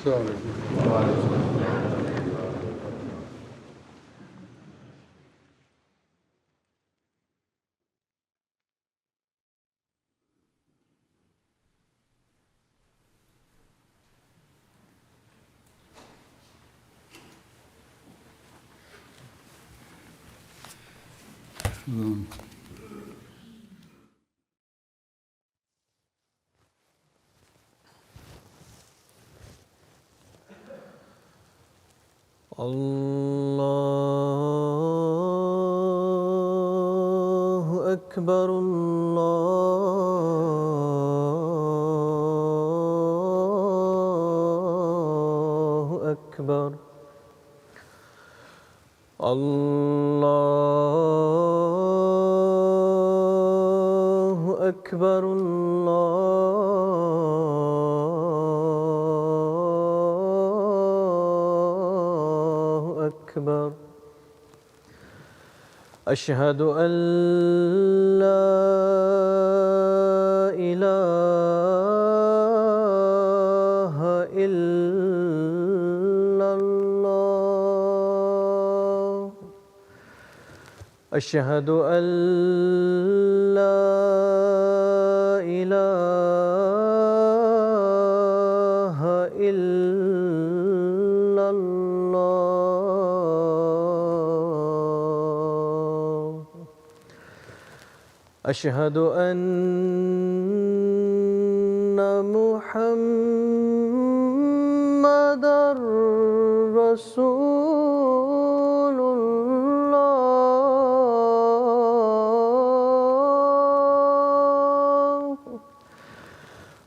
السلام عليكم. الله أكبر الله أكبر الله أكبر الله أكبر أشهد أن لا إله إلا الله أشهد أن لا إله إلا الله أشهد أن محمدًا رسول الله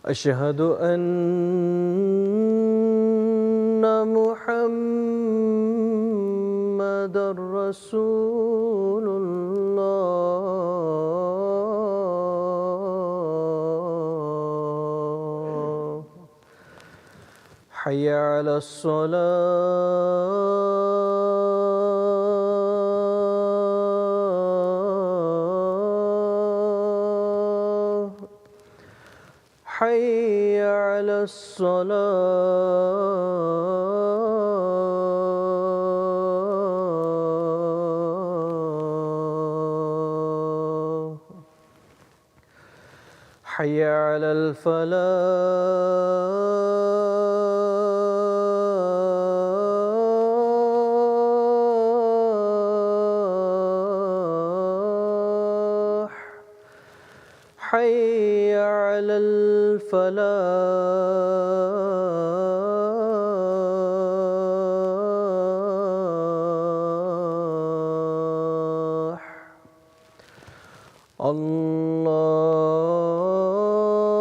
أشهد أن محمدًا رسول الله حي على الصلاة حي على الصلاة حي على الفلاح حي على الفلاح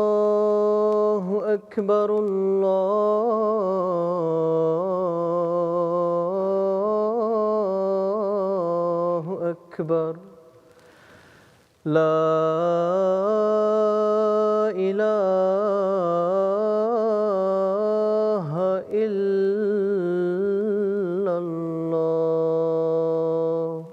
الله أكبر الله أكبر لا إله إلا الله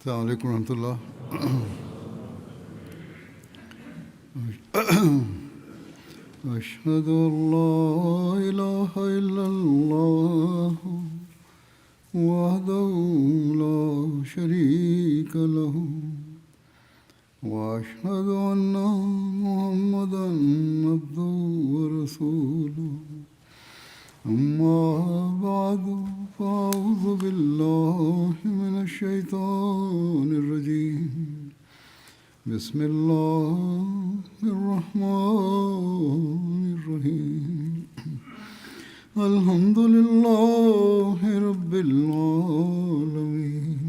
السلام عليكم ورحمة الله. أشهد أن لا إله إلا الله وحده لا شريك له وأشهد أن محمدًا عبده ورسوله أما بعد فأعوذ بالله من الشيطان الرجيم بسم الله الرحمن الرحيم الحمد لله رب العالمين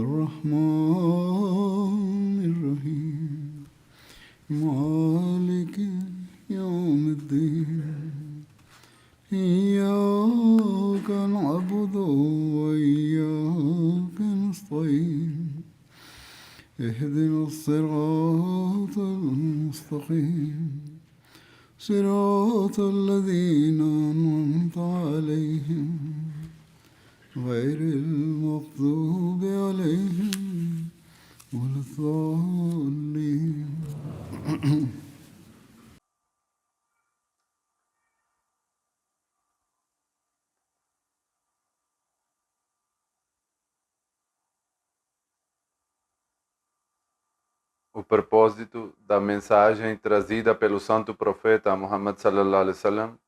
الرحمن الرحيم مالك يوم الدين إياك نعبد وإياك نستعين اهدنا الصراط المستقيم صراط الذين أنعمت عليهم غير المغضوب عليهم ولا الضالين. O propósito da mensagem trazida pelo santo profeta Muhammad sallallahu alaihi wasallam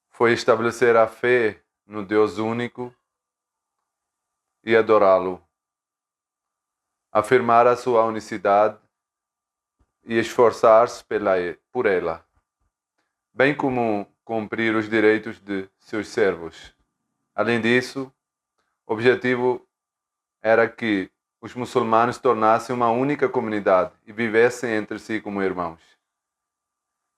foi estabelecer a fé no Deus único e adorá-lo, afirmar a sua unicidade e esforçar-se por ela, bem como cumprir os direitos de seus servos. Além disso, o objetivo era que os muçulmanos tornassem uma única comunidade e vivessem entre si como irmãos.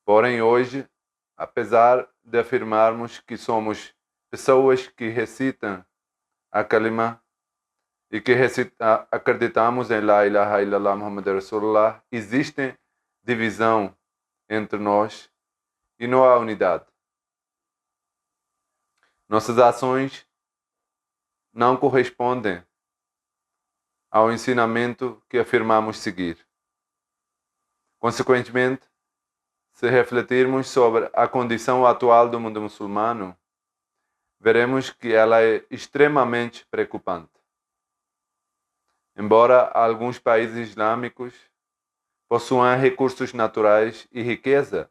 Porém, hoje, apesar de afirmarmos que somos pessoas que recitam a kalima e que acreditamos em La ilaha illallah Muhammad Rasulullah, existe divisão entre nós e não há unidade. Nossas ações não correspondem ao ensinamento que afirmamos seguir. Consequentemente, se refletirmos sobre a condição atual do mundo muçulmano, veremos que ela é extremamente preocupante. Embora alguns países islâmicos possuam recursos naturais e riqueza,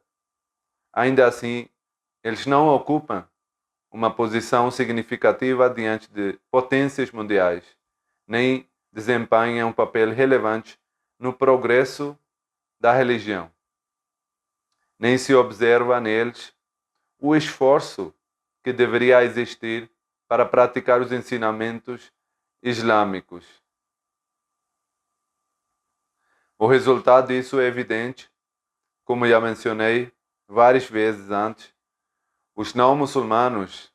ainda assim, eles não ocupam uma posição significativa diante de potências mundiais, nem desempenham um papel relevante no progresso da religião. Nem se observa neles o esforço que deveria existir para praticar os ensinamentos islâmicos. O resultado disso é evidente, como já mencionei várias vezes antes. Os não muçulmanos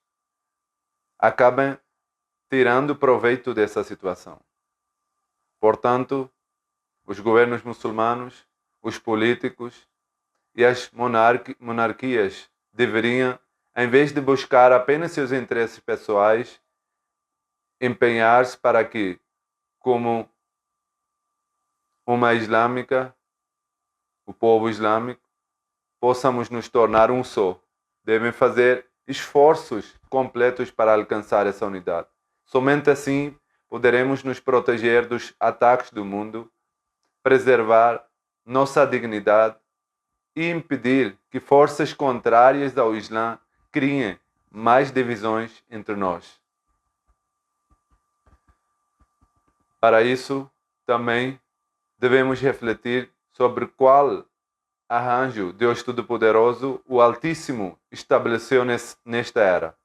acabam tirando proveito dessa situação. Portanto, os governos muçulmanos, os políticos e as monarquias deveriam, em vez de buscar apenas seus interesses pessoais, empenhar-se para que, como uma islâmica, o povo islâmico, possamos nos tornar um só. Devem fazer esforços completos para alcançar essa unidade. Somente assim poderemos nos proteger dos ataques do mundo, preservar nossa dignidade e impedir que forças contrárias ao Islã criem mais divisões entre nós. Para isso, também devemos refletir sobre qual arranjo Deus Todo-Poderoso, o Altíssimo, estabeleceu nesta era.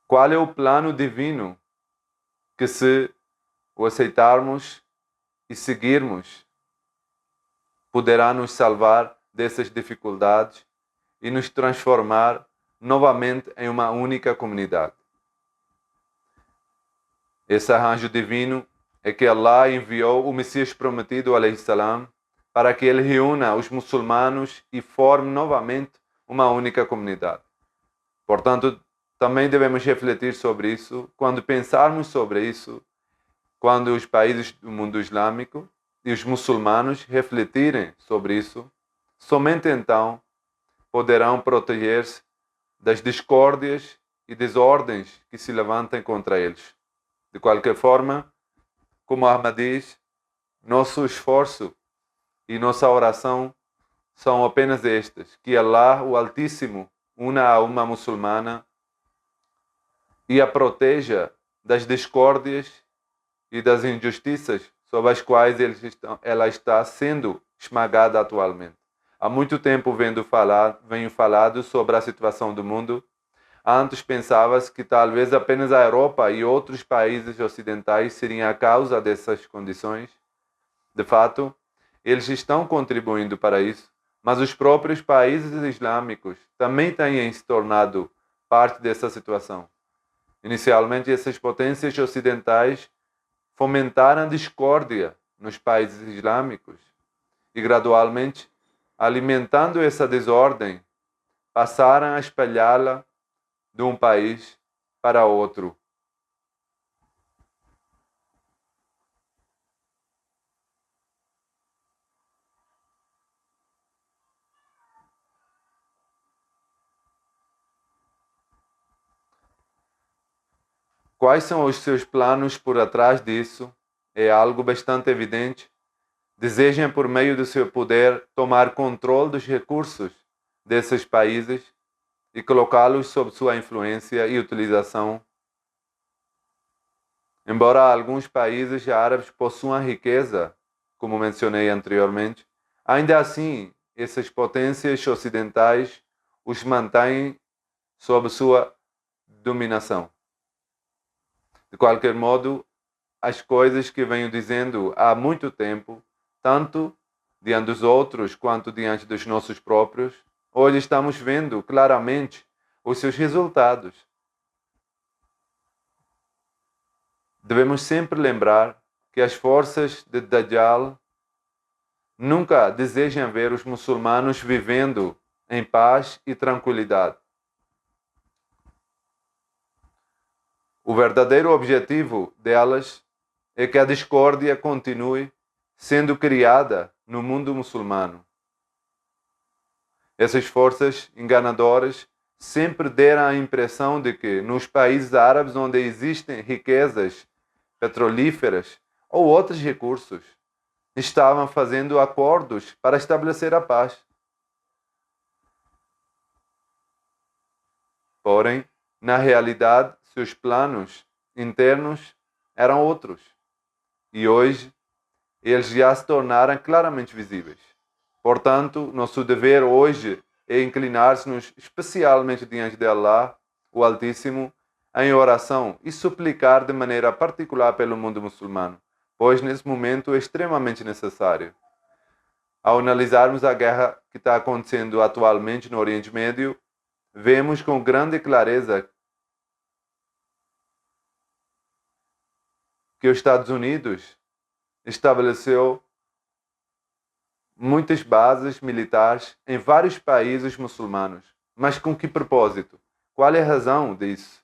Qual é o plano divino que, se o aceitarmos e seguirmos, poderá nos salvar dessas dificuldades e nos transformar novamente em uma única comunidade. Esse arranjo divino é que Allah enviou o Messias prometido, alayhi salam, para que ele reúna os muçulmanos e forme novamente uma única comunidade. Portanto, também devemos refletir sobre isso. Quando pensarmos sobre isso, quando os países do mundo islâmico e os muçulmanos refletirem sobre isso, somente então poderão proteger-se das discórdias e desordens que se levantem contra eles. De qualquer forma, como Ahmad diz, nosso esforço e nossa oração são apenas estas: que Allah, o Altíssimo, una a uma muçulmana e a proteja das discórdias e das injustiças sobre as quais ela está sendo esmagada atualmente. Há muito tempo venho falado sobre a situação do mundo. Antes pensava-se que talvez apenas a Europa e outros países ocidentais seriam a causa dessas condições. De fato, eles estão contribuindo para isso, mas os próprios países islâmicos também têm se tornado parte dessa situação. Inicialmente, essas potências ocidentais fomentaram a discórdia nos países islâmicos e, gradualmente, alimentando essa desordem, passaram a espalhá-la de um país para outro. Quais são os seus planos por trás disso? É algo bastante evidente. Desejam, por meio do seu poder, tomar controle dos recursos desses países e colocá-los sob sua influência e utilização. Embora alguns países árabes possuam riqueza, como mencionei anteriormente, ainda assim, essas potências ocidentais os mantêm sob sua dominação. De qualquer modo, as coisas que venho dizendo há muito tempo, tanto diante dos outros quanto diante dos nossos próprios, hoje estamos vendo claramente os seus resultados. Devemos sempre lembrar que as forças de Dajjal nunca desejam ver os muçulmanos vivendo em paz e tranquilidade. O verdadeiro objetivo delas é que a discórdia continue sendo criada no mundo muçulmano. Essas forças enganadoras sempre deram a impressão de que nos países árabes onde existem riquezas petrolíferas ou outros recursos, estavam fazendo acordos para estabelecer a paz. Porém, na realidade, seus planos internos eram outros. E hoje, eles já se tornaram claramente visíveis. Portanto, nosso dever hoje é inclinar-nos especialmente diante de Allah, o Altíssimo, em oração e suplicar de maneira particular pelo mundo muçulmano, pois nesse momento é extremamente necessário. Ao analisarmos a guerra que está acontecendo atualmente no Oriente Médio, vemos com grande clareza que os Estados Unidos estabeleceu muitas bases militares em vários países muçulmanos. Mas com que propósito? Qual é a razão disso?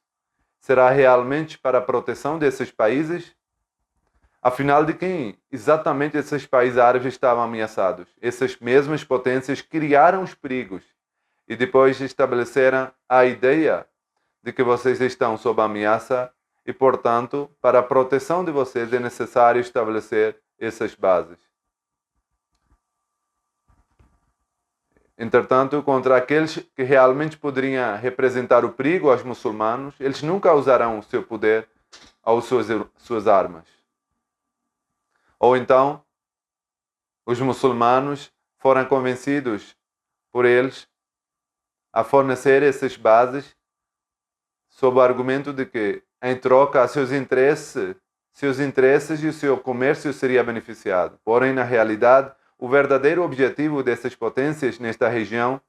Será realmente para a proteção desses países? Afinal, de quem exatamente esses países árabes estavam ameaçados? Essas mesmas potências criaram os perigos e depois estabeleceram a ideia de que vocês estão sob ameaça e, portanto, para a proteção de vocês é necessário estabelecer essas bases. Entretanto, contra aqueles que realmente poderiam representar o perigo aos muçulmanos, eles nunca usarão o seu poder ou suas armas. Ou então, os muçulmanos foram convencidos por eles a fornecer essas bases sob o argumento de que, em troca, seus interesses e o seu comércio seria beneficiado. Porém, na realidade, o verdadeiro objetivo dessas potências nesta região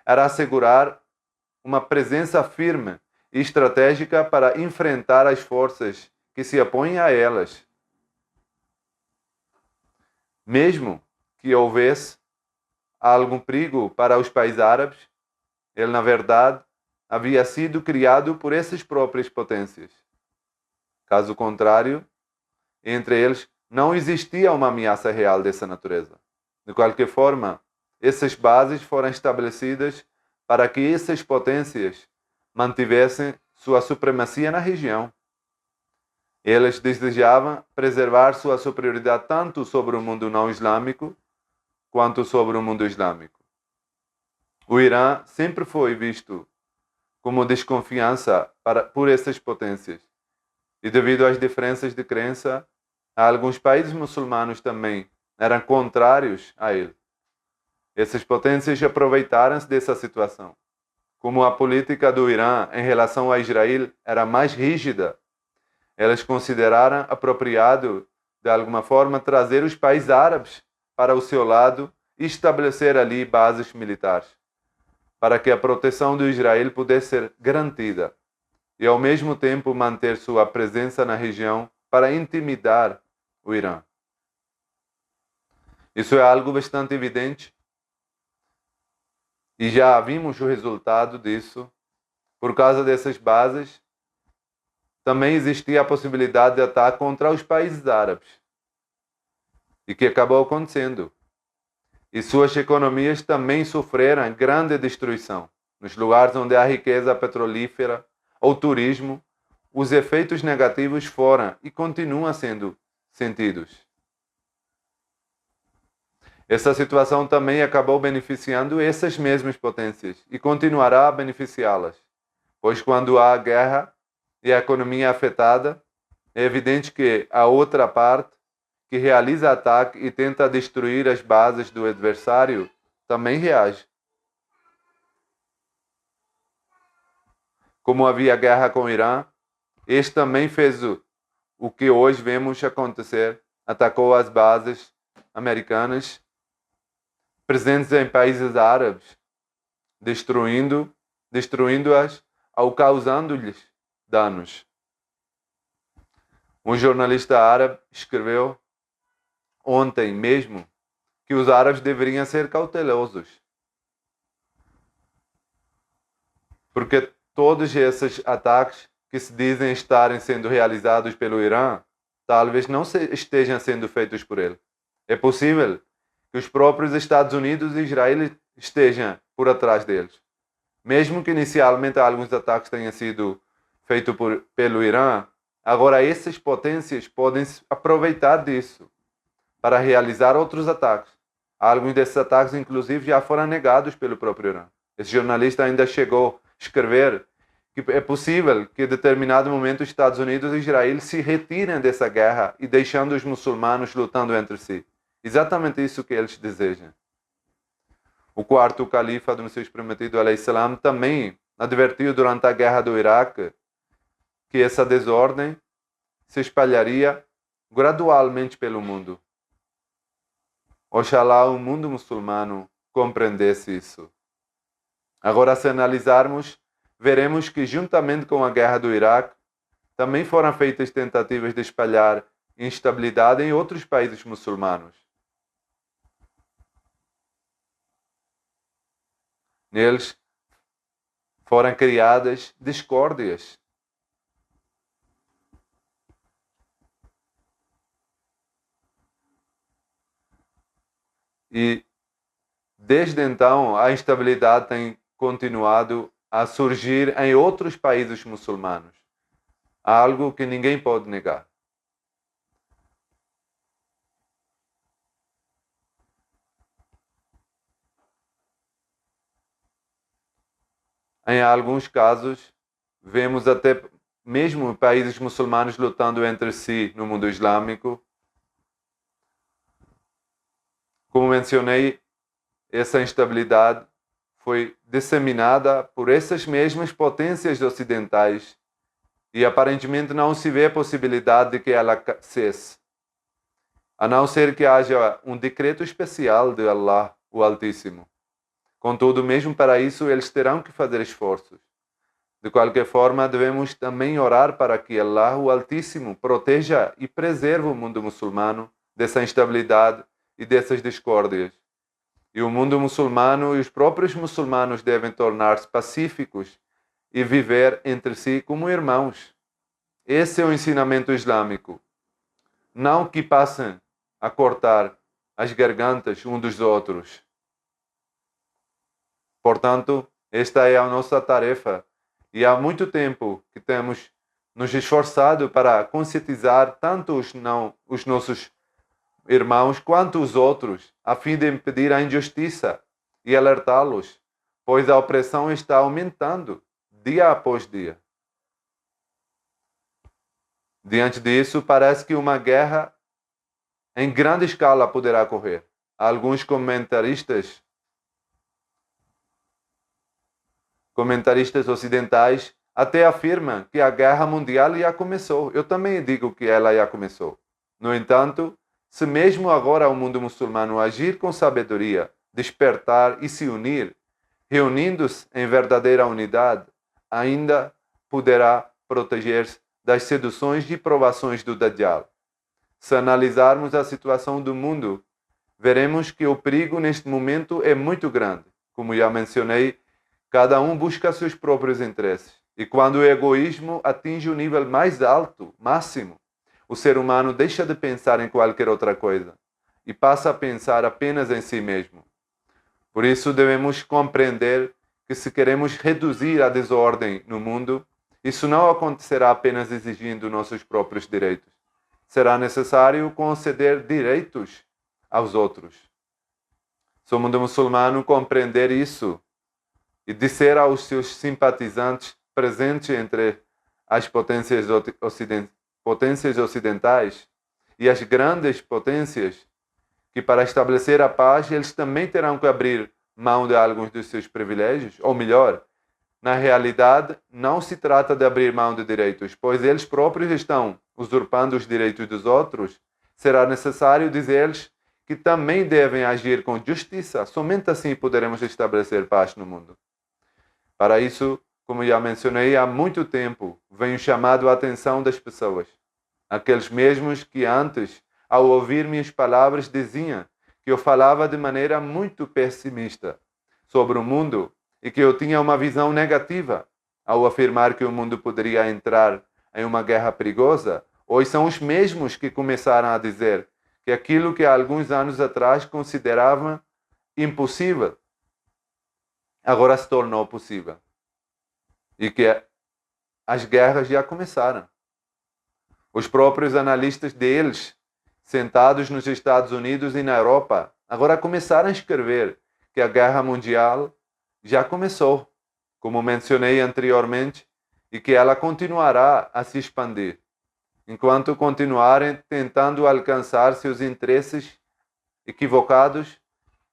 era assegurar uma presença firme e estratégica para enfrentar as forças que se opõem a elas. Mesmo que houvesse algum perigo para os países árabes, ele, na verdade, havia sido criado por essas próprias potências. Caso contrário, entre eles não existia uma ameaça real dessa natureza. De qualquer forma, essas bases foram estabelecidas para que essas potências mantivessem sua supremacia na região. Eles desejavam preservar sua superioridade tanto sobre o mundo não islâmico quanto sobre o mundo islâmico. O Irã sempre foi visto como desconfiança por essas potências. E devido às diferenças de crença, alguns países muçulmanos também eram contrários a ele. Essas potências aproveitaram-se dessa situação. Como a política do Irã em relação a Israel era mais rígida, elas consideraram apropriado, de alguma forma, trazer os países árabes para o seu lado e estabelecer ali bases militares, para que a proteção de Israel pudesse ser garantida e, ao mesmo tempo, manter sua presença na região para intimidar o Irã. Isso é algo bastante evidente E já vimos o resultado disso. Por causa dessas bases, também existia a possibilidade de ataque contra os países árabes. E que acabou acontecendo. E suas economias também sofreram grande destruição. Nos lugares onde há riqueza petrolífera ou turismo, os efeitos negativos foram e continuam sendo sentidos. Essa situação também acabou beneficiando essas mesmas potências e continuará a beneficiá-las, pois quando há guerra e a economia afetada, é evidente que a outra parte, que realiza ataque e tenta destruir as bases do adversário, também reage. Como havia guerra com o Irã, este também fez o que hoje vemos acontecer, atacou as bases americanas presentes em países árabes, destruindo-as ou causando-lhes danos. Um jornalista árabe escreveu ontem mesmo que os árabes deveriam ser cautelosos, porque todos esses ataques que se dizem estarem sendo realizados pelo Irã, talvez não estejam sendo feitos por ele. É possível que os próprios Estados Unidos e Israel estejam por atrás deles. Mesmo que inicialmente alguns ataques tenham sido feitos pelo Irã, agora essas potências podem se aproveitar disso para realizar outros ataques. Alguns desses ataques, inclusive, já foram negados pelo próprio Irã. Esse jornalista ainda chegou a escrever que é possível que, em determinado momento, os Estados Unidos e Israel se retirem dessa guerra e deixando os muçulmanos lutando entre si. Exatamente isso que eles desejam. O quarto califa do Messias Prometido, alayhi-salam, também advertiu durante a guerra do Iraque que essa desordem se espalharia gradualmente pelo mundo. Oxalá o mundo muçulmano compreendesse isso. Agora, se analisarmos, veremos que, juntamente com a guerra do Iraque, também foram feitas tentativas de espalhar instabilidade em outros países muçulmanos. Neles foram criadas discórdias. E, desde então, a instabilidade tem continuado a surgir em outros países muçulmanos. Algo que ninguém pode negar. Em alguns casos, vemos até mesmo países muçulmanos lutando entre si no mundo islâmico. Como mencionei, essa instabilidade foi disseminada por essas mesmas potências ocidentais e aparentemente não se vê a possibilidade de que ela cesse, a não ser que haja um decreto especial de Allah, o Altíssimo. Contudo, mesmo para isso, eles terão que fazer esforços. De qualquer forma, devemos também orar para que Allah, o Altíssimo, proteja e preserve o mundo muçulmano dessa instabilidade e dessas discórdias. E o mundo muçulmano e os próprios muçulmanos devem tornar-se pacíficos e viver entre si como irmãos. Esse é o ensinamento islâmico. Não que passem a cortar as gargantas uns dos outros. Portanto, esta é a nossa tarefa. E há muito tempo que temos nos esforçado para conscientizar tanto os nossos irmãos quanto os outros, a fim de impedir a injustiça e alertá-los, pois a opressão está aumentando dia após dia. Diante disso, parece que uma guerra em grande escala poderá ocorrer. Alguns comentaristas ocidentais até afirmam que a guerra mundial já começou. Eu também digo que ela já começou. No entanto, se mesmo agora o mundo muçulmano agir com sabedoria, despertar e se unir, reunindo-se em verdadeira unidade, ainda poderá proteger-se das seduções e provações do Dajjal. Se analisarmos a situação do mundo, veremos que o perigo neste momento é muito grande como já mencionei, cada um busca seus próprios interesses. E quando o egoísmo atinge o nível mais alto, máximo, o ser humano deixa de pensar em qualquer outra coisa e passa a pensar apenas em si mesmo. Por isso devemos compreender que se queremos reduzir a desordem no mundo, isso não acontecerá apenas exigindo nossos próprios direitos. Será necessário conceder direitos aos outros. Se o mundo muçulmano compreender isso e disser aos seus simpatizantes presentes entre as potências ocidentais e as grandes potências, que para estabelecer a paz eles também terão que abrir mão de alguns dos seus privilégios, ou melhor, na realidade não se trata de abrir mão de direitos, pois eles próprios estão usurpando os direitos dos outros, será necessário dizer-lhes que também devem agir com justiça, somente assim poderemos estabelecer paz no mundo. Para isso, como já mencionei, há muito tempo venho chamado a atenção das pessoas, aqueles mesmos que antes, ao ouvir minhas palavras, diziam que eu falava de maneira muito pessimista sobre o mundo e que eu tinha uma visão negativa ao afirmar que o mundo poderia entrar em uma guerra perigosa. Hoje são os mesmos que começaram a dizer que aquilo que há alguns anos atrás consideravam impossível, agora se tornou possível. E que as guerras já começaram. Os próprios analistas deles, sentados nos Estados Unidos e na Europa, agora começaram a escrever que a guerra mundial já começou, como mencionei anteriormente, e que ela continuará a se expandir, enquanto continuarem tentando alcançar seus interesses equivocados,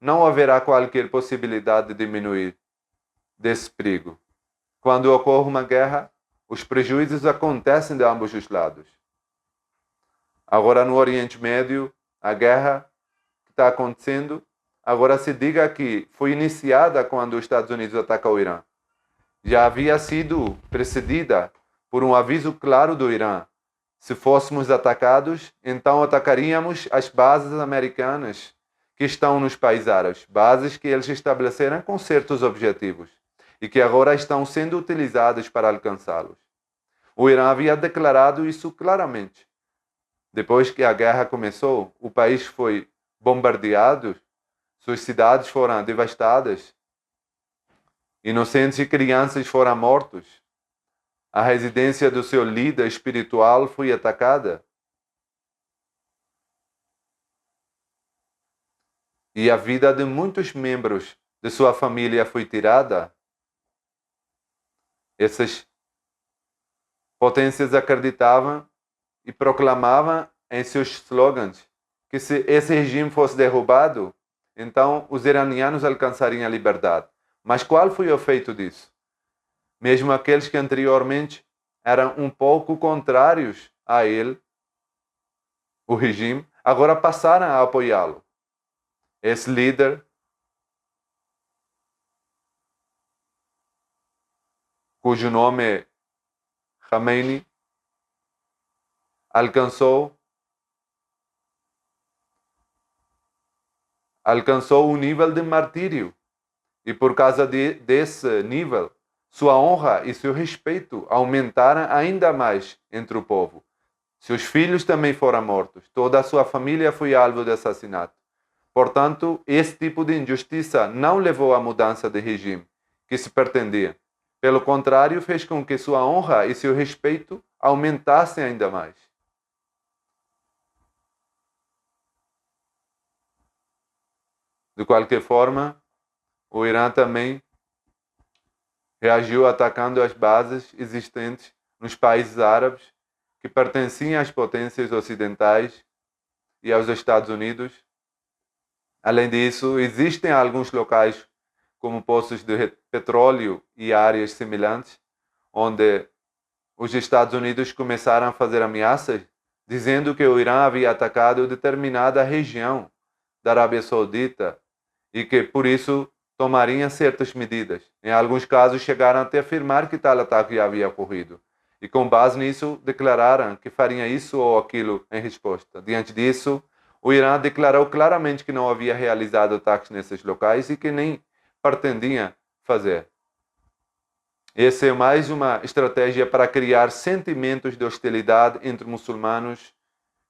não haverá qualquer possibilidade de diminuir desse perigo. Quando ocorre uma guerra, os prejuízos acontecem de ambos os lados. Agora no Oriente Médio, a guerra que está acontecendo, agora se diga que foi iniciada quando os Estados Unidos atacam o Irã. Já havia sido precedida por um aviso claro do Irã. Se fôssemos atacados, então atacaríamos as bases americanas que estão nos países árabes, bases que eles estabeleceram com certos objetivos e que agora estão sendo utilizadas para alcançá-los. O Irã havia declarado isso claramente. Depois que a guerra começou, o país foi bombardeado, suas cidades foram devastadas, inocentes e crianças foram mortos, a residência do seu líder espiritual foi atacada e a vida de muitos membros de sua família foi tirada. Essas potências acreditavam e proclamavam em seus slogans que se esse regime fosse derrubado, então os iranianos alcançariam a liberdade. Mas qual foi o efeito disso? Mesmo aqueles que anteriormente eram um pouco contrários a ele, o regime, agora passaram a apoiá-lo. Esse líder, cujo nome é Khamenei, alcançou o nível de martírio. E por causa desse nível, sua honra e seu respeito aumentaram ainda mais entre o povo. Seus filhos também foram mortos. Toda a sua família foi alvo de assassinato. Portanto, esse tipo de injustiça não levou à mudança de regime que se pretendia. Pelo contrário, fez com que sua honra e seu respeito aumentassem ainda mais. De qualquer forma, o Irã também reagiu atacando as bases existentes nos países árabes que pertenciam às potências ocidentais e aos Estados Unidos. Além disso, existem alguns locais como poços de petróleo e áreas semelhantes, onde os Estados Unidos começaram a fazer ameaças, dizendo que o Irã havia atacado determinada região da Arábia Saudita e que, por isso, tomariam certas medidas. Em alguns casos, chegaram até a afirmar que tal ataque já havia ocorrido. E, com base nisso, declararam que fariam isso ou aquilo em resposta. Diante disso, o Irã declarou claramente que não havia realizado ataques nesses locais e que nem pretendia fazer. Essa é mais uma estratégia para criar sentimentos de hostilidade entre muçulmanos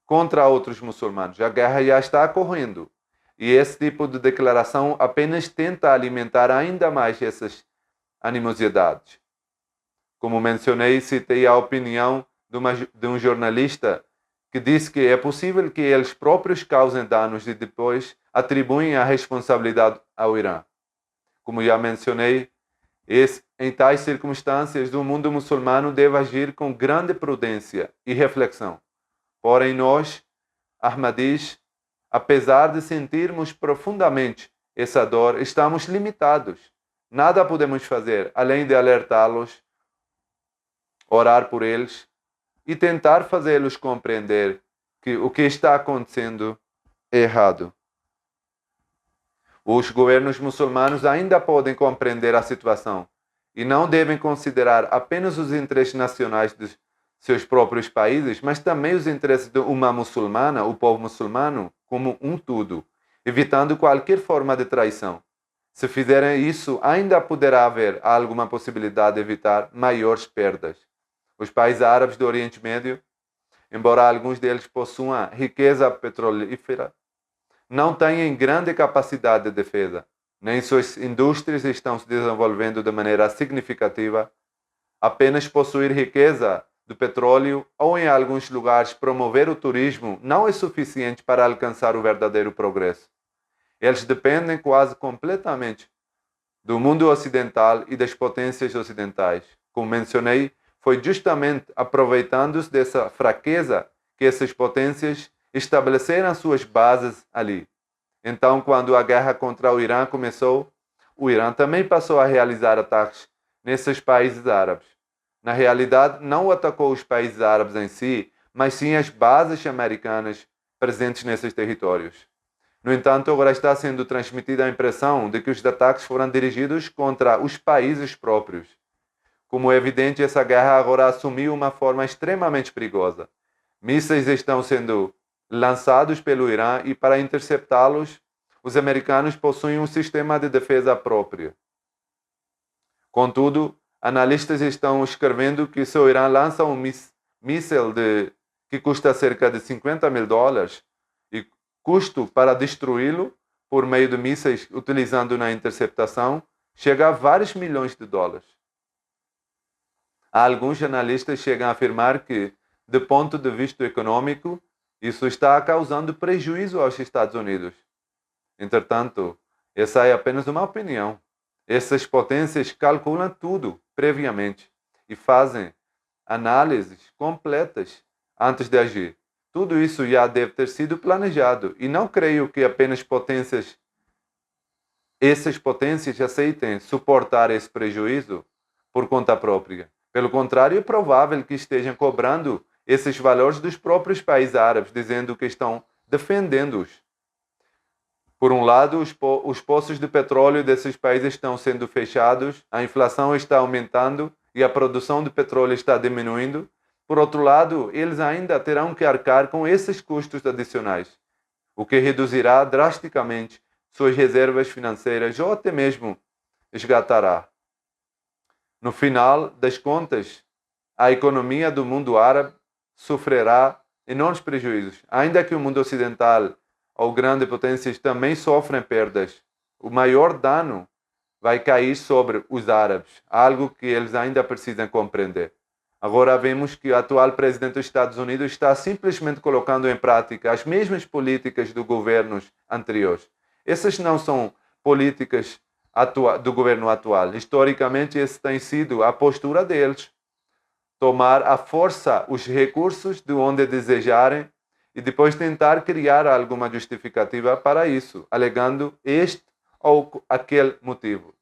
contra outros muçulmanos. A guerra já está ocorrendo. E esse tipo de declaração apenas tenta alimentar ainda mais essas animosidades. Como mencionei, citei a opinião de um jornalista que disse que é possível que eles próprios causem danos e depois atribuem a responsabilidade ao Irã. Como já mencionei, em tais circunstâncias, o mundo muçulmano deve agir com grande prudência e reflexão. Porém, nós, Ahmadis, apesar de sentirmos profundamente essa dor, estamos limitados. Nada podemos fazer além de alertá-los, orar por eles e tentar fazê-los compreender que o que está acontecendo é errado. Os governos muçulmanos ainda podem compreender a situação e não devem considerar apenas os interesses nacionais de seus próprios países, mas também os interesses da umma muçulmana, o povo muçulmano, como um todo, evitando qualquer forma de traição. Se fizerem isso, ainda poderá haver alguma possibilidade de evitar maiores perdas. Os países árabes do Oriente Médio, embora alguns deles possuam riqueza petrolífera, não têm grande capacidade de defesa, nem suas indústrias estão se desenvolvendo de maneira significativa. Apenas possuir riqueza do petróleo ou, em alguns lugares, promover o turismo não é suficiente para alcançar o verdadeiro progresso. Eles dependem quase completamente do mundo ocidental e das potências ocidentais. Como mencionei, foi justamente aproveitando-se dessa fraqueza que essas potências estabeleceram suas bases ali. Então, quando a guerra contra o Irã começou, o Irã também passou a realizar ataques nesses países árabes. Na realidade, não atacou os países árabes em si, mas sim as bases americanas presentes nesses territórios. No entanto, agora está sendo transmitida a impressão de que os ataques foram dirigidos contra os países próprios. Como é evidente, essa guerra agora assumiu uma forma extremamente perigosa. Mísseis estão sendo lançados pelo Irã e, para interceptá-los, os americanos possuem um sistema de defesa próprio. Contudo, analistas estão escrevendo que se o Irã lança um míssil que custa cerca de $50 mil e custo para destruí-lo por meio de mísseis utilizando na interceptação chega a vários milhões de dólares. Alguns analistas chegam a afirmar que, do ponto de vista econômico, isso está causando prejuízo aos Estados Unidos. Entretanto, essa é apenas uma opinião. Essas potências calculam tudo previamente e fazem análises completas antes de agir. Tudo isso já deve ter sido planejado e não creio que apenas essas potências aceitem suportar esse prejuízo por conta própria. Pelo contrário, é provável que estejam cobrando esses valores dos próprios países árabes, dizendo que estão defendendo-os. Por um lado, os poços de petróleo desses países estão sendo fechados, a inflação está aumentando e a produção de petróleo está diminuindo. Por outro lado, eles ainda terão que arcar com esses custos adicionais, o que reduzirá drasticamente suas reservas financeiras ou até mesmo esgotará. No final das contas, a economia do mundo árabe sofrerá enormes prejuízos. Ainda que o mundo ocidental ou grandes potências também sofrem perdas, o maior dano vai cair sobre os árabes, algo que eles ainda precisam compreender. Agora vemos que o atual presidente dos Estados Unidos está simplesmente colocando em prática as mesmas políticas dos governos anteriores. Essas não são políticas do governo atual. Historicamente, essa tem sido a postura deles. Tomar à força os recursos de onde desejarem e depois tentar criar alguma justificativa para isso, alegando este ou aquele motivo.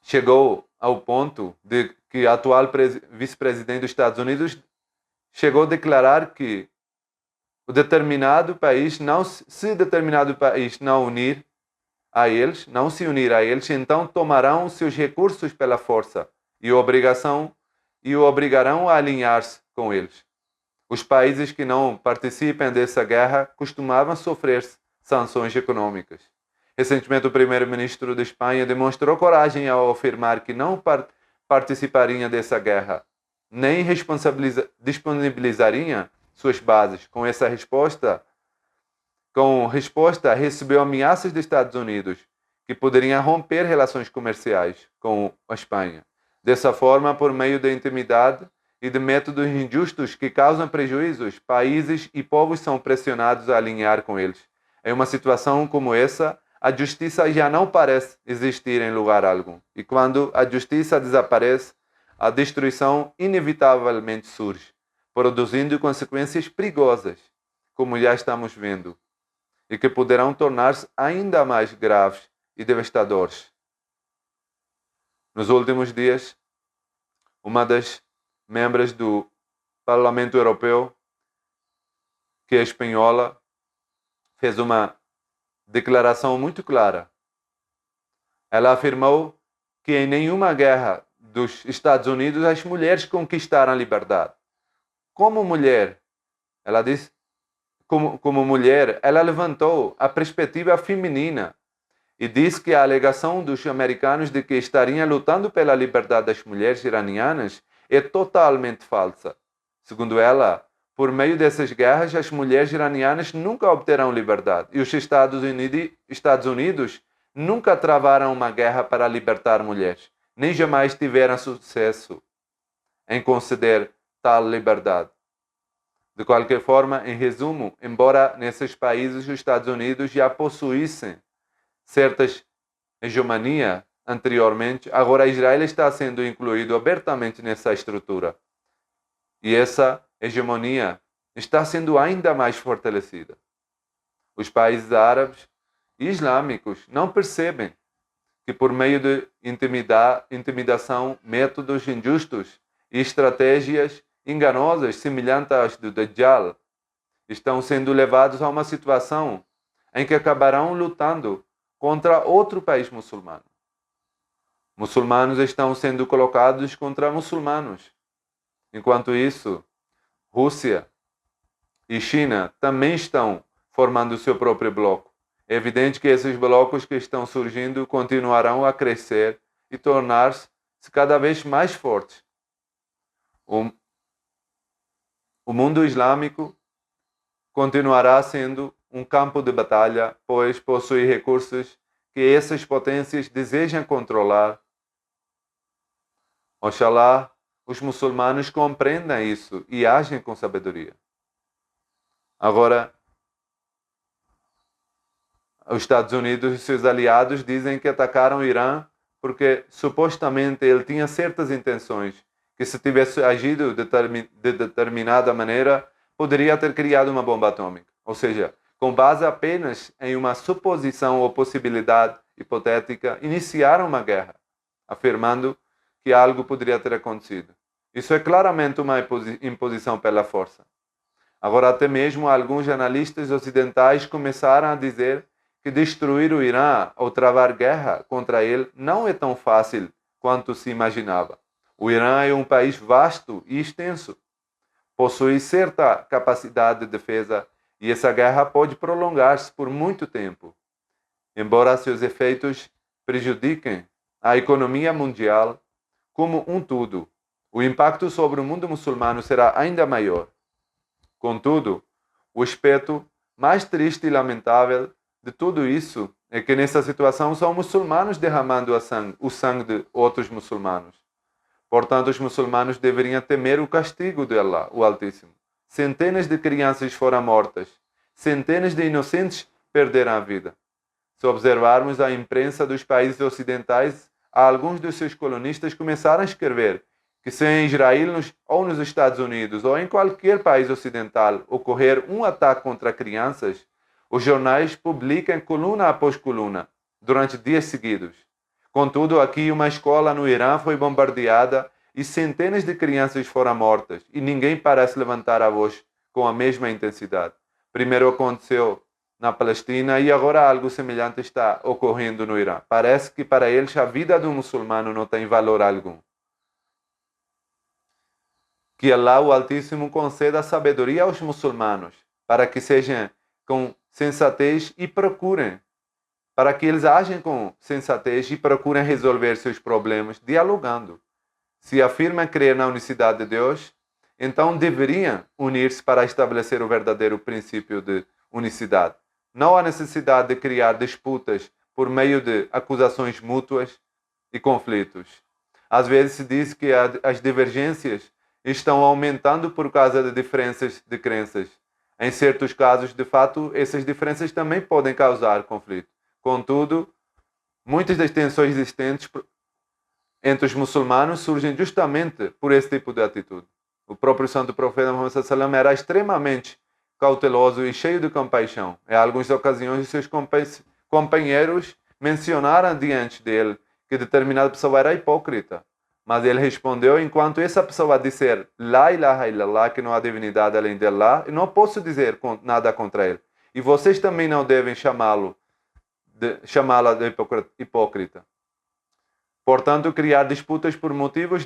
Chegou ao ponto de que o atual vice-presidente dos Estados Unidos chegou a declarar que se determinado país não se unir a eles, então tomarão seus recursos pela força e o obrigarão a alinhar-se com eles. Os países que não participem dessa guerra costumavam sofrer sanções econômicas. Recentemente, o primeiro-ministro de Espanha demonstrou coragem ao afirmar que não participaria dessa guerra, nem disponibilizaria suas bases. Com resposta, recebeu ameaças dos Estados Unidos, que poderiam romper relações comerciais com a Espanha. Dessa forma, por meio da intimidade e de métodos injustos que causam prejuízos, países e povos são pressionados a alinhar com eles. Em uma situação como essa, a justiça já não parece existir em lugar algum. E quando a justiça desaparece, a destruição inevitavelmente surge, produzindo consequências perigosas, como já estamos vendo, e que poderão tornar-se ainda mais graves e devastadores. Nos últimos dias, uma das membros do Parlamento Europeu, que é espanhola, fez uma declaração muito clara. Ela afirmou que em nenhuma guerra dos Estados Unidos as mulheres conquistaram a liberdade. Como mulher, ela disse, como mulher, ela levantou a perspectiva feminina e disse que a alegação dos americanos de que estariam lutando pela liberdade das mulheres iranianas é totalmente falsa. Segundo ela, por meio dessas guerras, as mulheres iranianas nunca obterão liberdade e os Estados Unidos nunca travaram uma guerra para libertar mulheres, nem jamais tiveram sucesso em conceder tal liberdade. De qualquer forma, em resumo, embora nesses países os Estados Unidos já possuíssem certas hegemonia anteriormente, agora Israel está sendo incluído abertamente nessa estrutura. E essa hegemonia está sendo ainda mais fortalecida. Os países árabes e islâmicos não percebem que por meio de intimidação, métodos injustos e estratégias enganosas semelhantes às do Dajjal, estão sendo levados a uma situação em que acabarão lutando contra outro país muçulmano. Muçulmanos estão sendo colocados contra muçulmanos. Enquanto isso, Rússia e China também estão formando o seu próprio bloco. É evidente que esses blocos que estão surgindo continuarão a crescer e tornar-se cada vez mais fortes. O mundo islâmico continuará sendo um campo de batalha, pois possui recursos que essas potências desejam controlar. Oxalá os muçulmanos compreendam isso e agem com sabedoria. Agora, os Estados Unidos e seus aliados dizem que atacaram o Irã porque supostamente ele tinha certas intenções, que se tivesse agido de determinada maneira, poderia ter criado uma bomba atômica. Ou seja, com base apenas em uma suposição ou possibilidade hipotética, iniciaram uma guerra, afirmando que algo poderia ter acontecido. Isso é claramente uma imposição pela força. Agora, até mesmo alguns analistas ocidentais começaram a dizer que destruir o Irã ou travar guerra contra ele não é tão fácil quanto se imaginava. O Irã é um país vasto e extenso, possui certa capacidade de defesa e essa guerra pode prolongar-se por muito tempo. Embora seus efeitos prejudiquem a economia mundial como um todo, o impacto sobre o mundo muçulmano será ainda maior. Contudo, o aspecto mais triste e lamentável de tudo isso é que nessa situação são muçulmanos derramando o sangue de outros muçulmanos. Portanto, os muçulmanos deveriam temer o castigo de Allah, o Altíssimo. Centenas de crianças foram mortas, centenas de inocentes perderam a vida. Se observarmos a imprensa dos países ocidentais, alguns dos seus colonistas começaram a escrever que se em Israel ou nos Estados Unidos ou em qualquer país ocidental ocorrer um ataque contra crianças, os jornais publicam coluna após coluna, durante dias seguidos. Contudo, aqui uma escola no Irã foi bombardeada e centenas de crianças foram mortas e ninguém parece levantar a voz com a mesma intensidade. Primeiro aconteceu na Palestina e agora algo semelhante está ocorrendo no Irã. Parece que para eles a vida do muçulmano não tem valor algum. Que Allah, o Altíssimo, conceda sabedoria aos muçulmanos para que sejam com sensatez e procurem para que eles agem com sensatez e procurem resolver seus problemas dialogando. Se afirmam crer na unicidade de Deus, então deveriam unir-se para estabelecer o verdadeiro princípio de unicidade. Não há necessidade de criar disputas por meio de acusações mútuas e conflitos. Às vezes se diz que as divergências estão aumentando por causa de diferenças de crenças. Em certos casos, de fato, essas diferenças também podem causar conflito. Contudo, muitas das tensões existentes entre os muçulmanos surgem justamente por esse tipo de atitude. O próprio santo profeta Muhammad sallallahu era extremamente cauteloso e cheio de compaixão. Em algumas ocasiões, seus companheiros mencionaram diante dele que determinada pessoa era hipócrita. Mas ele respondeu, enquanto essa pessoa disser La ilaha illallah, que não há divindade além de Allah, eu não posso dizer nada contra ele. E vocês também não devem chamá-la de hipócrita. Portanto, criar disputas por motivos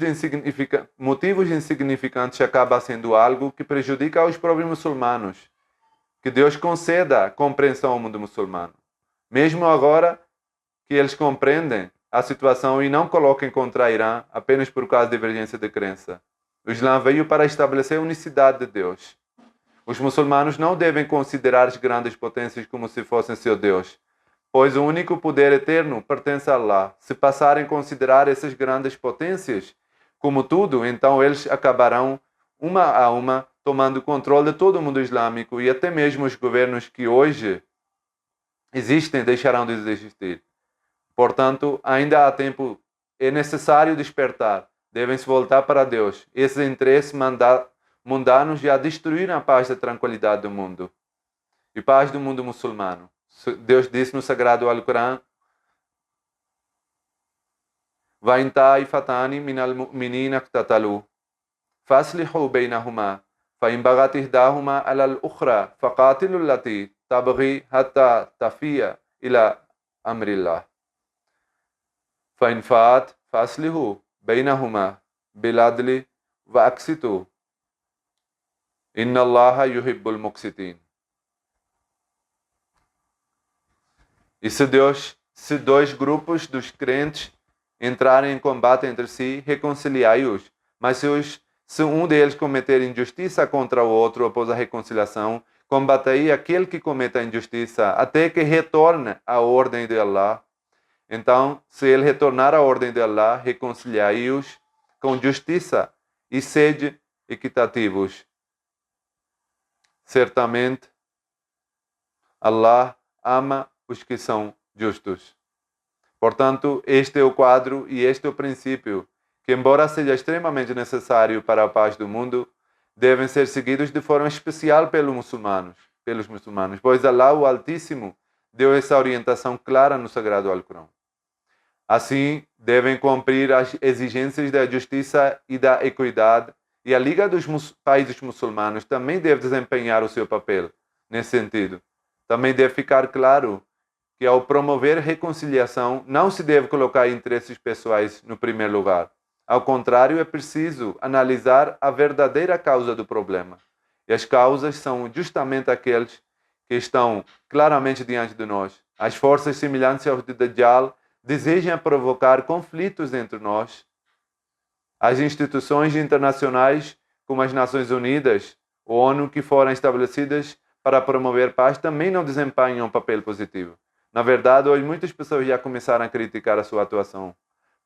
insignificantes acaba sendo algo que prejudica os próprios muçulmanos. Que Deus conceda compreensão ao mundo muçulmano. Mesmo agora que eles compreendem a situação e não coloquem contra Irã apenas por causa de divergência de crença. O Islã veio para estabelecer a unicidade de Deus. Os muçulmanos não devem considerar as grandes potências como se fossem seu Deus, pois o único poder eterno pertence a Allah. Se passarem a considerar essas grandes potências como tudo, então eles acabarão, uma a uma, tomando controle de todo o mundo islâmico e até mesmo os governos que hoje existem deixarão de existir. Portanto, ainda há tempo, é necessário despertar. Devem-se voltar para Deus. Esses interesses mundanos já destruíram a paz e a tranquilidade do mundo. E paz do mundo muçulmano. Deus disse no Sagrado Alcorão: وَإِنْ طَائِفَتَانِ مِنَ الْمُؤْمِنِينَ اقْتَتَلُوا فَأَصْلِحُوا بَيْنَهُمَا فَإِنْ بَغَتْ إِحْدَاهُمَا عَلَى الْأُخْرَى فَقَاتِلُوا الَّتِي تَبْغِي حَتَّى تَفِيَ إِلَى أَمْرِ اللَّهِ فإن فات فأصلحوا بينهما بالعدل وأقسطوا إن الله يحب المقسطين. E se dois grupos dos crentes entrarem em combate entre si, reconciliai-os. Mas se um deles cometer injustiça contra o outro após a reconciliação, combatei aquele que cometa a injustiça até que retorne à ordem de Allah. Então, se ele retornar à ordem de Allah, reconciliai-os com justiça e sede equitativos. Certamente, Allah ama os que são justos. Portanto, este é o quadro e este é o princípio que, embora seja extremamente necessário para a paz do mundo, devem ser seguidos de forma especial pelos muçulmanos, pois Allah, o Altíssimo, deu essa orientação clara no Sagrado Alcorão. Assim, devem cumprir as exigências da justiça e da equidade, e a Liga dos Países Muçulmanos também deve desempenhar o seu papel nesse sentido. Também deve ficar claro que, ao promover reconciliação, não se deve colocar interesses pessoais no primeiro lugar. Ao contrário, é preciso analisar a verdadeira causa do problema. E as causas são justamente aqueles que estão claramente diante de nós. As forças semelhantes aos de Dajjal desejam provocar conflitos entre nós. As instituições internacionais, como as Nações Unidas, a ONU, que foram estabelecidas para promover paz, também não desempenham um papel positivo. Na verdade, hoje muitas pessoas já começaram a criticar a sua atuação.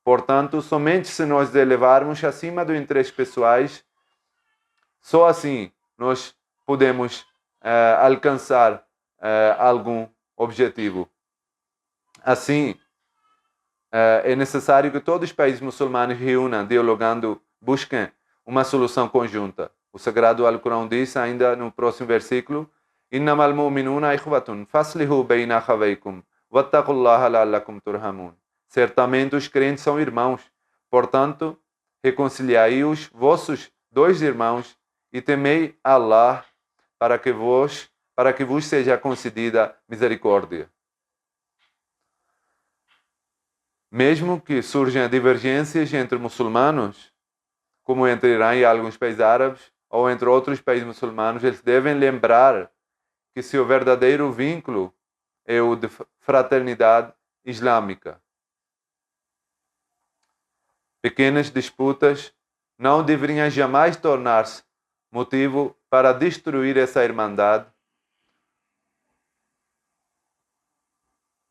Portanto, somente se nós elevarmos acima dos interesses pessoais, só assim nós podemos alcançar algum objetivo. Assim, é necessário que todos os países muçulmanos reúnam, dialogando, busquem uma solução conjunta. O Sagrado Alcorão diz ainda no próximo versículo: "Innamal mu'minuna ikhwatun faslihu bayna akhawaykum wattaqullaha la'allakum turhamun." Certamente os crentes são irmãos. Portanto, reconciliai os vossos dois irmãos e temei Allah para que vos seja concedida misericórdia. Mesmo que surjam divergências entre muçulmanos, como entre Irã e alguns países árabes, ou entre outros países muçulmanos, eles devem lembrar que seu verdadeiro vínculo é o de fraternidade islâmica. Pequenas disputas não deveriam jamais tornar-se motivo para destruir essa irmandade.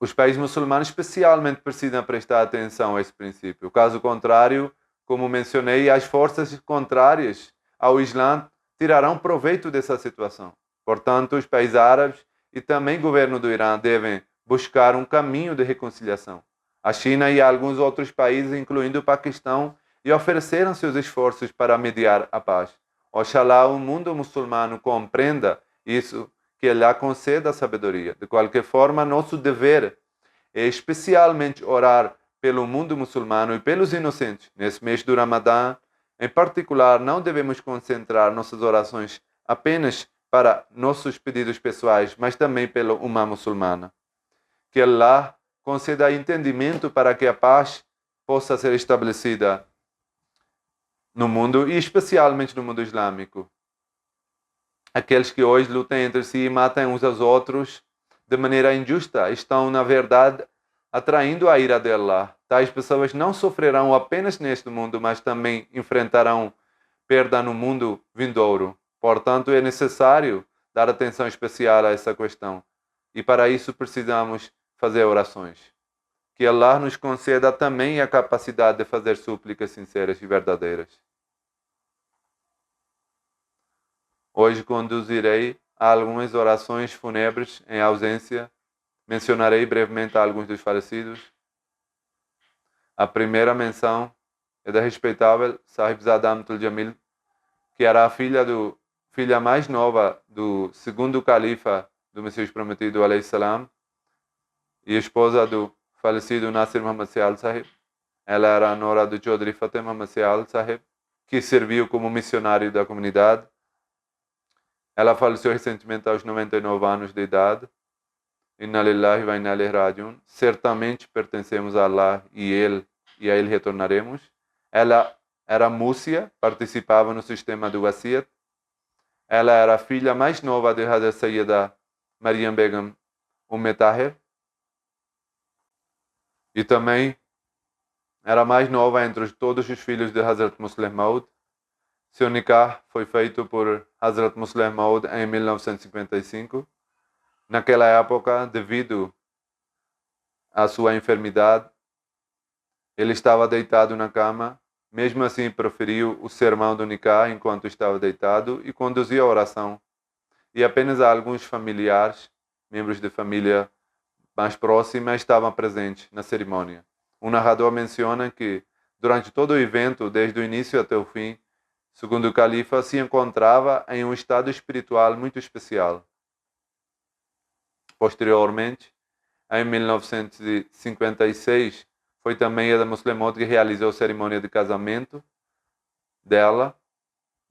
Os países muçulmanos especialmente precisam prestar atenção a esse princípio. Caso contrário, como mencionei, as forças contrárias ao Islã tirarão proveito dessa situação. Portanto, os países árabes e também o governo do Irã devem buscar um caminho de reconciliação. A China e alguns outros países, incluindo o Paquistão, e ofereceram seus esforços para mediar a paz. Oxalá o mundo muçulmano compreenda isso, que Allah conceda a sabedoria. De qualquer forma, nosso dever é especialmente orar pelo mundo muçulmano e pelos inocentes. Nesse mês do Ramadã, em particular, não devemos concentrar nossas orações apenas para nossos pedidos pessoais, mas também pela umma muçulmana. Que Allah conceda entendimento para que a paz possa ser estabelecida no mundo e especialmente no mundo islâmico. Aqueles que hoje lutam entre si e matam uns aos outros de maneira injusta estão, na verdade, atraindo a ira de Allah. Tais pessoas não sofrerão apenas neste mundo, mas também enfrentarão perda no mundo vindouro. Portanto, é necessário dar atenção especial a essa questão. E para isso precisamos fazer orações. Que Allah nos conceda também a capacidade de fazer súplicas sinceras e verdadeiras. Hoje conduzirei a algumas orações fúnebres em ausência. Mencionarei brevemente alguns dos falecidos. A primeira menção é da respeitável Sahibzada Amatul Jamil, que era a filha mais nova do segundo califa do Messias Prometido, alayhi salam, e esposa do falecido Nasir Muhammad Sial Sahib. Ela era a nora do Chaudhry Fateh Muhammad Sial Sahib, que serviu como missionário da comunidade. Ela faleceu recentemente aos 99 anos de idade. Inna lillahi wa inna ilaihi rajiun. Certamente pertencemos a Allah e a Ele retornaremos. Ela era músia, participava no sistema do Wasiyat. Ela era a filha mais nova de Hazrat Sayyida Maryam Begum Tahir. E também era a mais nova entre todos os filhos de Hazrat Musleh Maud. Seu nikah foi feito por Hazrat Musleh Maud em 1955. Naquela época, devido à sua enfermidade, ele estava deitado na cama. Mesmo assim, preferiu o sermão do nikah enquanto estava deitado e conduziu a oração. E apenas alguns familiares, membros de família mais próxima, estavam presentes na cerimônia. O narrador menciona que, durante todo o evento, desde o início até o fim, segundo o califa, se encontrava em um estado espiritual muito especial. Posteriormente, em 1956, foi também a Musleh Maud que realizou a cerimônia de casamento dela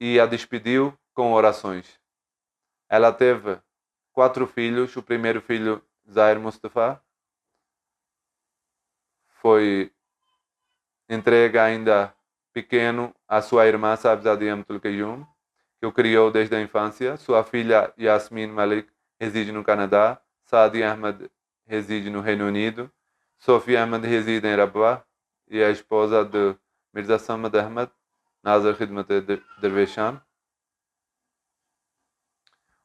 e a despediu com orações. Ela teve 4 filhos. O primeiro filho, Zahir Mustafa, foi entregue ainda pequeno à sua irmã Sahibzada Amatul Qayyum, que o criou desde a infância. Sua filha Yasmin Malik reside no Canadá. Saadi Ahmed reside no Reino Unido. Sofia Ahmed reside em Rabwah e é a esposa de Mirza Samad Ahmed, Nazir Khidmat Dervishan.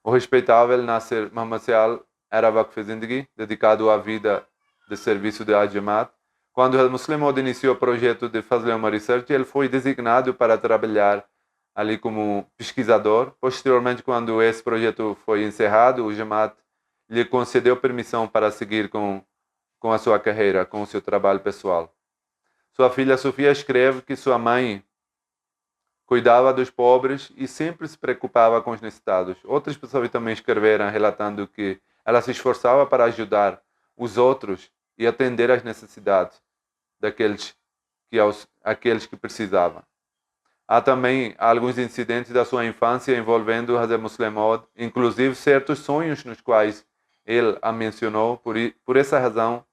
O respeitável Nasir Muhammad Sial era Waqf Zindagi, dedicado à vida de serviço de Al-Jamaat. Quando o Musleh Maud iniciou o projeto de fazer uma research, ele foi designado para trabalhar ali como pesquisador. Posteriormente, quando esse projeto foi encerrado, o Jamaat lhe concedeu permissão para seguir com a sua carreira, com o seu trabalho pessoal. Sua filha Sofia escreve que sua mãe cuidava dos pobres e sempre se preocupava com os necessitados. Outras pessoas também escreveram relatando que ela se esforçava para ajudar os outros e atender às necessidades daqueles que precisavam. Há também alguns incidentes da sua infância envolvendo Hazrat Musleh Maud, inclusive certos sonhos nos quais ele a mencionou. Por essa razão,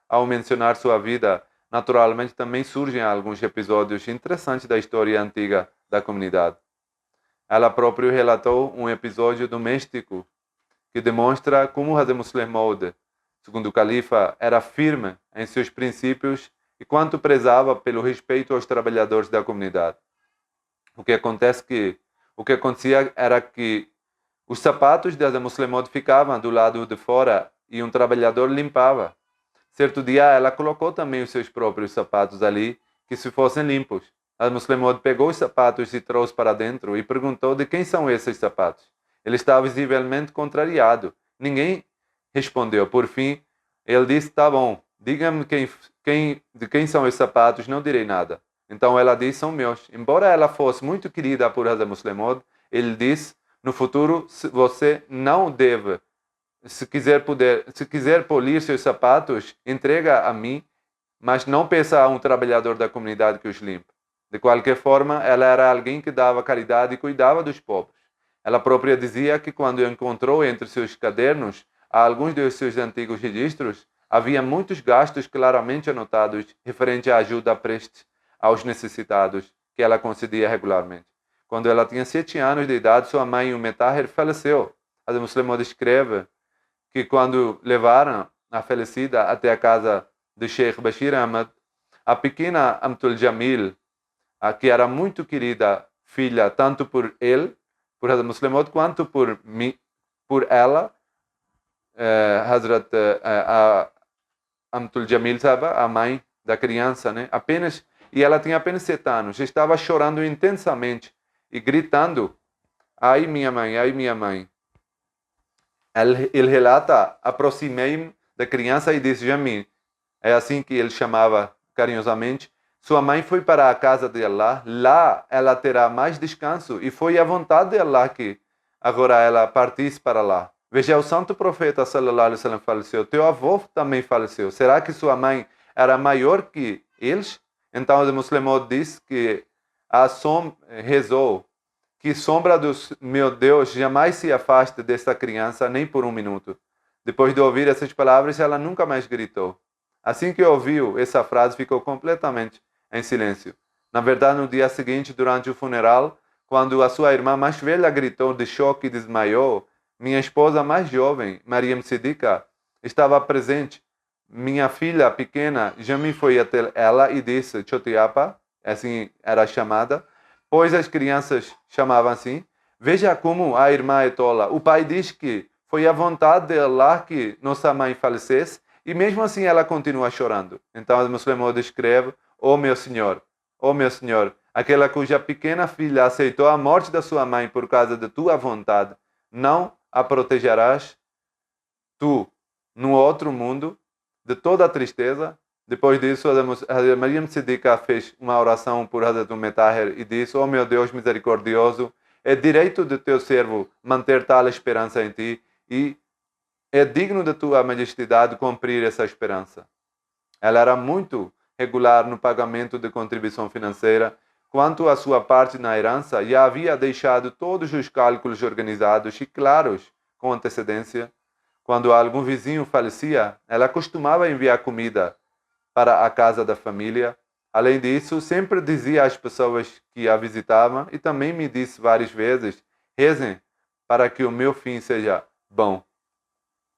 ao mencionar sua vida, naturalmente também surgem alguns episódios interessantes da história antiga da comunidade. Ela própria relatou um episódio doméstico que demonstra como Hazrat Musleh Maud segundo o califa, era firme em seus princípios e quanto prezava pelo respeito aos trabalhadores da comunidade. O que acontecia era que os sapatos de Hazrat Muslim Maud ficavam do lado de fora e um trabalhador limpava. Certo dia ela colocou também os seus próprios sapatos ali, que se fossem limpos. Hazrat Muslim Maud pegou os sapatos e trouxe para dentro e perguntou de quem são esses sapatos. Ele estava visivelmente contrariado. Ninguém respondeu. Por fim, ele disse, tá bom, diga-me de quem são os sapatos, não direi nada. Então ela disse, são meus. Embora ela fosse muito querida por Hazrat Muslim Maud, ele disse, no futuro você não deve, se quiser polir seus sapatos, entrega a mim, mas não peça a um trabalhador da comunidade que os limpe. De qualquer forma, ela era alguém que dava caridade e cuidava dos pobres. Ela própria dizia que quando encontrou entre seus cadernos alguns de seus antigos registros, havia muitos gastos claramente anotados referente à ajuda preste aos necessitados que ela concedia regularmente. Quando ela tinha 7 anos de idade, sua mãe, Tahir, faleceu. Hazrat Muslim Maud escreve que quando levaram a falecida até a casa do Sheikh Bashir Ahmad, a pequena Amtul Jamil, que era muito querida filha tanto por ele, por Hazrat Muslim Maud, quanto por ela, Hazrat Amtul Jamil, sabe, a mãe da criança, né? E ela tinha apenas 7 anos, estava chorando intensamente e gritando, ai minha mãe, ai minha mãe. Ele relata, aproximei-me da criança e disse, Jamil, é assim que ele chamava carinhosamente, sua mãe foi para a casa de Allah, lá ela terá mais descanso, e foi a vontade de Allah que agora ela partisse para lá. Veja, o santo profeta sallallahu alaihi wasallam faleceu, teu avô também faleceu. Será que sua mãe era maior que eles? Então o Muslim Maud disse que rezou que sombra do meu Deus jamais se afaste dessa criança nem por um minuto. Depois de ouvir essas palavras, ela nunca mais gritou. Assim que ouviu essa frase, ficou completamente em silêncio. Na verdade, no dia seguinte, durante o funeral, quando a sua irmã mais velha gritou de choque e desmaiou, minha esposa mais jovem, Mariam Siddiqa, estava presente. Minha filha pequena, Jami, foi até ela e disse, Chotiapa, assim era chamada, pois as crianças chamavam assim. Veja como a irmã é tola. O pai diz que foi a vontade de Allah que nossa mãe falecesse, e mesmo assim ela continua chorando. Então o Muslim Maud escreve, ó meu Senhor, aquela cuja pequena filha aceitou a morte da sua mãe por causa de tua vontade, não a protegerás tu no outro mundo de toda a tristeza? Depois disso, a Mariam Siddiqa fez uma oração por Hazrat Tahir e disse, ó meu Deus misericordioso, é direito de teu servo manter tal esperança em ti e é digno de tua majestade cumprir essa esperança. Ela era muito regular no pagamento de contribuição financeira. Quanto à sua parte na herança, já havia deixado todos os cálculos organizados e claros com antecedência. Quando algum vizinho falecia, ela costumava enviar comida para a casa da família. Além disso, sempre dizia às pessoas que a visitavam, e também me disse várias vezes, rezem para que o meu fim seja bom.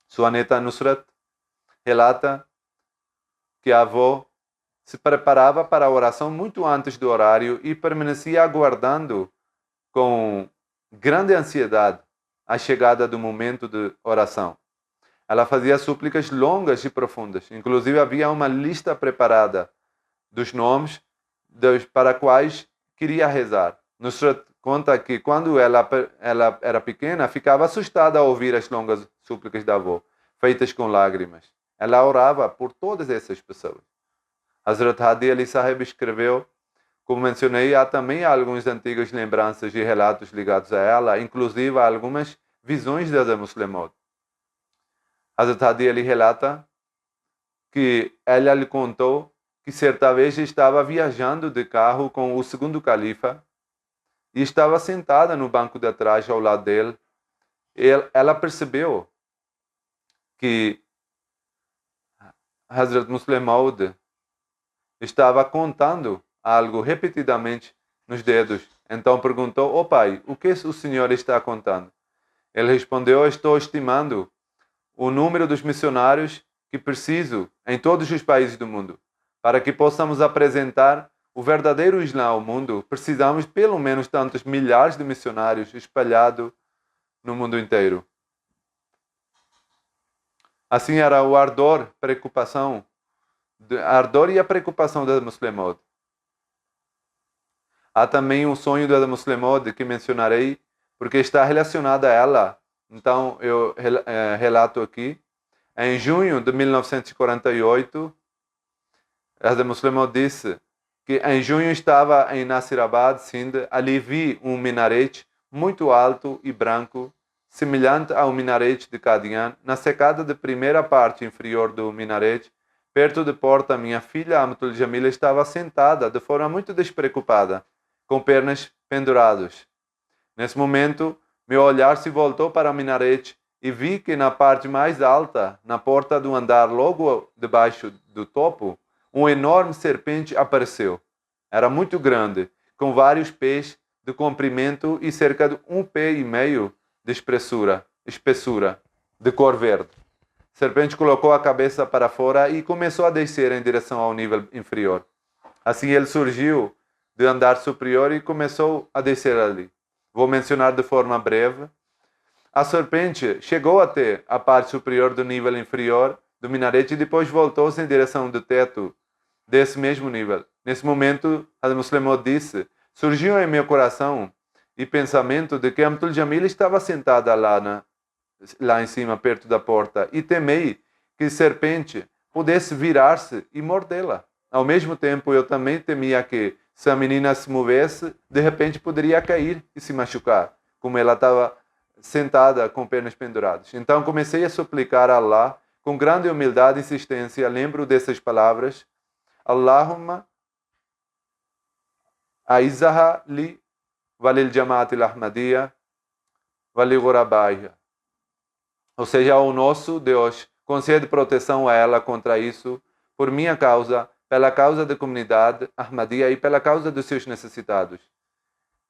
Sua neta Nusrat relata que a avó se preparava para a oração muito antes do horário e permanecia aguardando com grande ansiedade a chegada do momento de oração. Ela fazia súplicas longas e profundas. Inclusive havia uma lista preparada dos nomes para quais queria rezar. Nusrat conta que quando ela era pequena, ficava assustada ao ouvir as longas súplicas da avó, feitas com lágrimas. Ela orava por todas essas pessoas. Hazrat Hadi Ali Sahib escreveu, como mencionei, há também algumas antigas lembranças e relatos ligados a ela, inclusive algumas visões de Hazrat Muslim Maud. Hazrat Hadi Ali relata que ela lhe contou que certa vez estava viajando de carro com o segundo califa e estava sentada no banco de trás ao lado dele. Ela percebeu que Hazrat Muslim Maud estava contando algo repetidamente nos dedos. Então perguntou, ó pai, o que o senhor está contando? Ele respondeu, estou estimando o número dos missionários que preciso em todos os países do mundo. Para que possamos apresentar o verdadeiro Islã ao mundo, precisamos de pelo menos tantos milhares de missionários espalhados no mundo inteiro. Assim era o ardor e a preocupação da Muslimod. Há também um sonho da Muslimod que mencionarei, porque está relacionado a ela. Então, eu relato aqui. Em junho de 1948, a Muslimod disse que em junho estava em Nasirabad, Sindh. Ali vi um minarete muito alto e branco, semelhante ao minarete de Qadian. Na secada da primeira parte inferior do minarete, perto da porta, minha filha Amatul Jamila estava sentada de forma muito despreocupada, com pernas penduradas. Nesse momento, meu olhar se voltou para o minarete e vi que na parte mais alta, na porta do andar logo debaixo do topo, uma enorme serpente apareceu. Era muito grande, com vários pés de comprimento e cerca de 1,5 pé de espessura, de cor verde. A serpente colocou a cabeça para fora e começou a descer em direção ao nível inferior. Assim ele surgiu do andar superior e começou a descer ali. Vou mencionar de forma breve. A serpente chegou até a parte superior do nível inferior do minarete e depois voltou-se em direção do teto desse mesmo nível. Nesse momento, a Muslimod disse, surgiu em meu coração e pensamento de que Amatul Jamila estava sentada lá em cima, perto da porta, e temei que a serpente pudesse virar-se e mordê-la. Ao mesmo tempo, eu também temia que, se a menina se movesse, de repente poderia cair e se machucar, como ela estava sentada com pernas penduradas. Então comecei a suplicar a Allah com grande humildade e insistência. Lembro dessas palavras: Allahumma aizzaha li walil jamaat al-ahmadiyya walil ghurabaiha. Ou seja, o nosso Deus, concede proteção a ela contra isso, por minha causa, pela causa da comunidade Ahmadiyya e pela causa dos seus necessitados.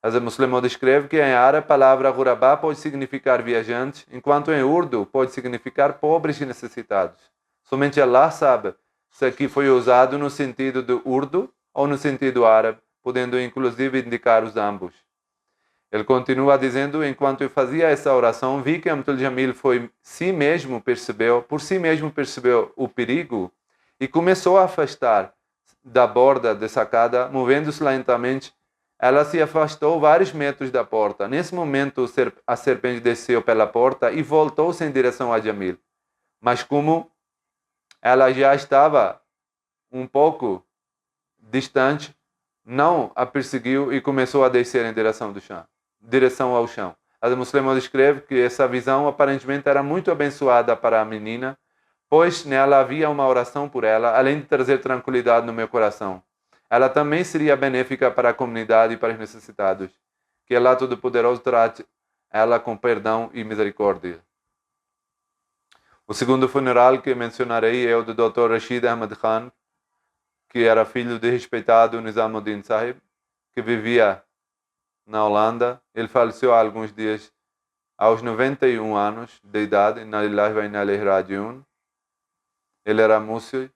A Muslimod escreve que em árabe a palavra ghurabá pode significar viajante, enquanto em urdu pode significar pobres e necessitados. Somente Allah sabe se aqui foi usado no sentido do urdu ou no sentido árabe, podendo inclusive indicar os ambos. Ele continua dizendo, enquanto eu fazia essa oração, vi que Amatul Jamil por si mesmo percebeu o perigo e começou a afastar da borda da sacada, movendo-se lentamente. Ela se afastou vários metros da porta. Nesse momento, a serpente desceu pela porta e voltou-se em direção a Jamil. Mas como ela já estava um pouco distante, não a perseguiu e começou a descer em direção ao chão. A Muslimod escreve que essa visão aparentemente era muito abençoada para a menina, pois nela havia uma oração por ela, além de trazer tranquilidade no meu coração. Ela também seria benéfica para a comunidade e para os necessitados. Que Allah Todo-Poderoso trate ela com perdão e misericórdia. O segundo funeral que mencionarei é o do Dr. Rashid Ahmad Khan, que era filho de respeitado Nizamuddin Sahib, que vivia na Holanda. Ele faleceu há alguns dias, aos 91 anos de idade. Inna lillahi wa inna ilayhi raji'un. Ele era músico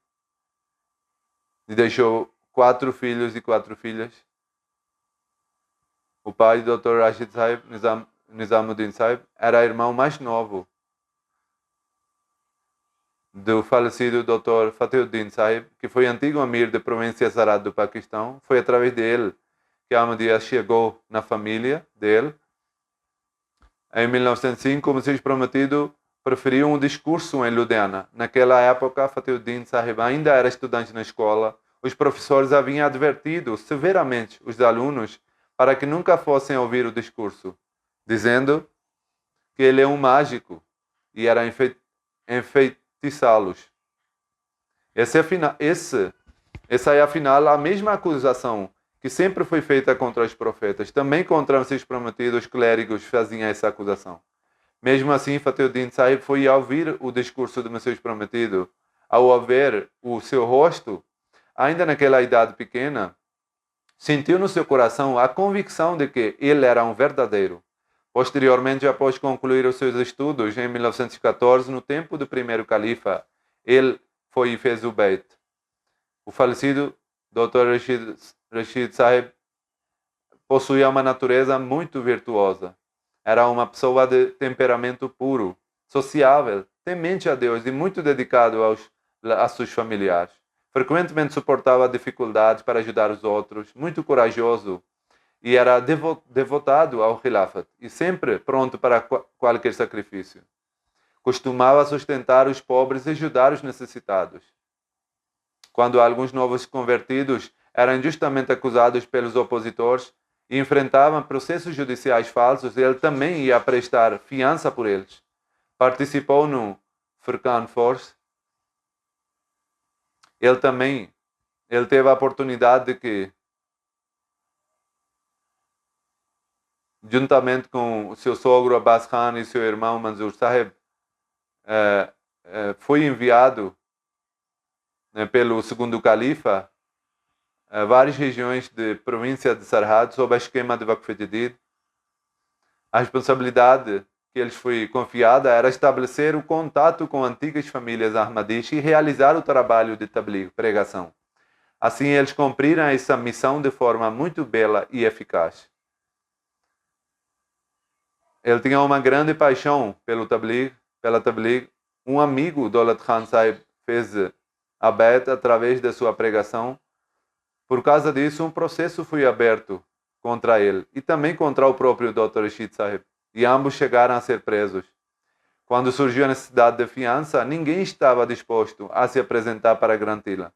e deixou 4 filhos e 4 filhas. O pai do Dr. Rashid Sahib, Nizamuddin Sahib, era irmão mais novo do falecido Dr. Fateuddin Sahib, que foi antigo Amir da província Zarat do Paquistão. Foi através dele que Ahmadiyya chegou na família dele. Em 1905, como se prometido, preferiu um discurso em Ludhiana. Naquela época, Fateuddin Sahib ainda era estudante na escola. Os professores haviam advertido severamente os alunos para que nunca fossem ouvir o discurso, dizendo que ele é um mágico e era enfeitiçá-los. Essa é, afinal, a mesma acusação que sempre foi feita contra os profetas. Também contra os seus prometidos, os clérigos faziam essa acusação. Mesmo assim, Fateuddin Sahib foi a ouvir o discurso do Messias prometido. Ao ver o seu rosto, ainda naquela idade pequena, sentiu no seu coração a convicção de que ele era um verdadeiro. Posteriormente, após concluir os seus estudos em 1914, no tempo do primeiro califa, ele foi e fez o Beit. O falecido Dr. Rashid Sahib possuía uma natureza muito virtuosa. Era uma pessoa de temperamento puro, sociável, temente a Deus e muito dedicado a seus familiares. Frequentemente suportava dificuldades para ajudar os outros, muito corajoso e era devotado ao Khilafat e sempre pronto para qualquer sacrifício. Costumava sustentar os pobres e ajudar os necessitados. Quando alguns novos convertidos eram injustamente acusados pelos opositores e enfrentavam processos judiciais falsos, ele também ia prestar fiança por eles. Participou no Furqan Force. Ele teve a oportunidade de que, juntamente com o seu sogro Abbas Khan e seu irmão Manzoor Sahib, foi enviado pelo segundo califa a várias regiões de província de Sarhad sob o esquema de Waqf Jadid. A responsabilidade que lhes foi confiada era estabelecer o contato com antigas famílias Ahmadis e realizar o trabalho de tabligh, pregação. Assim, eles cumpriram essa missão de forma muito bela e eficaz. Ele tinha uma grande paixão pela tabligh. Um amigo, Daulat Khan Sahib, fez a Beit através da sua pregação. Por causa disso, um processo foi aberto contra ele e também contra o próprio Dr. Rashid Sahib. E ambos chegaram a ser presos. Quando surgiu a necessidade de fiança, ninguém estava disposto a se apresentar para garanti-la.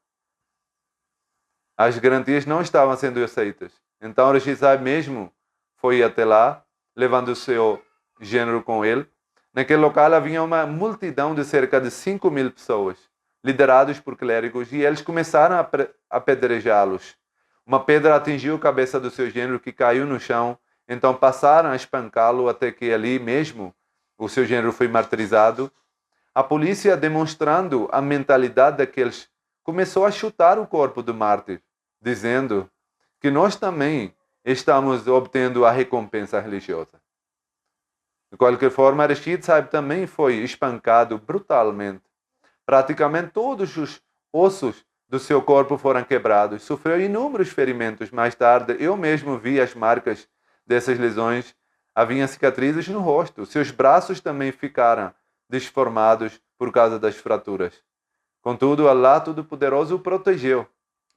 As garantias não estavam sendo aceitas. Então Rashid Sahib mesmo foi até lá, levando o seu gênero com ele. Naquele local havia uma multidão de cerca de 5.000 pessoas, liderados por clérigos, e eles começaram a apedrejá-los. Uma pedra atingiu a cabeça do seu gênero, que caiu no chão. Então passaram a espancá-lo até que ali mesmo o seu gênero foi martirizado. A polícia, demonstrando a mentalidade daqueles, começou a chutar o corpo do mártir, dizendo que nós também estamos obtendo a recompensa religiosa. De qualquer forma, Rashid Sahib também foi espancado brutalmente. Praticamente todos os ossos do seu corpo foram quebrados. Sofreu inúmeros ferimentos. Mais tarde, eu mesmo vi as marcas dessas lesões. Havia cicatrizes no rosto. Seus braços também ficaram desformados por causa das fraturas. Contudo, Allah Todo-Poderoso o protegeu.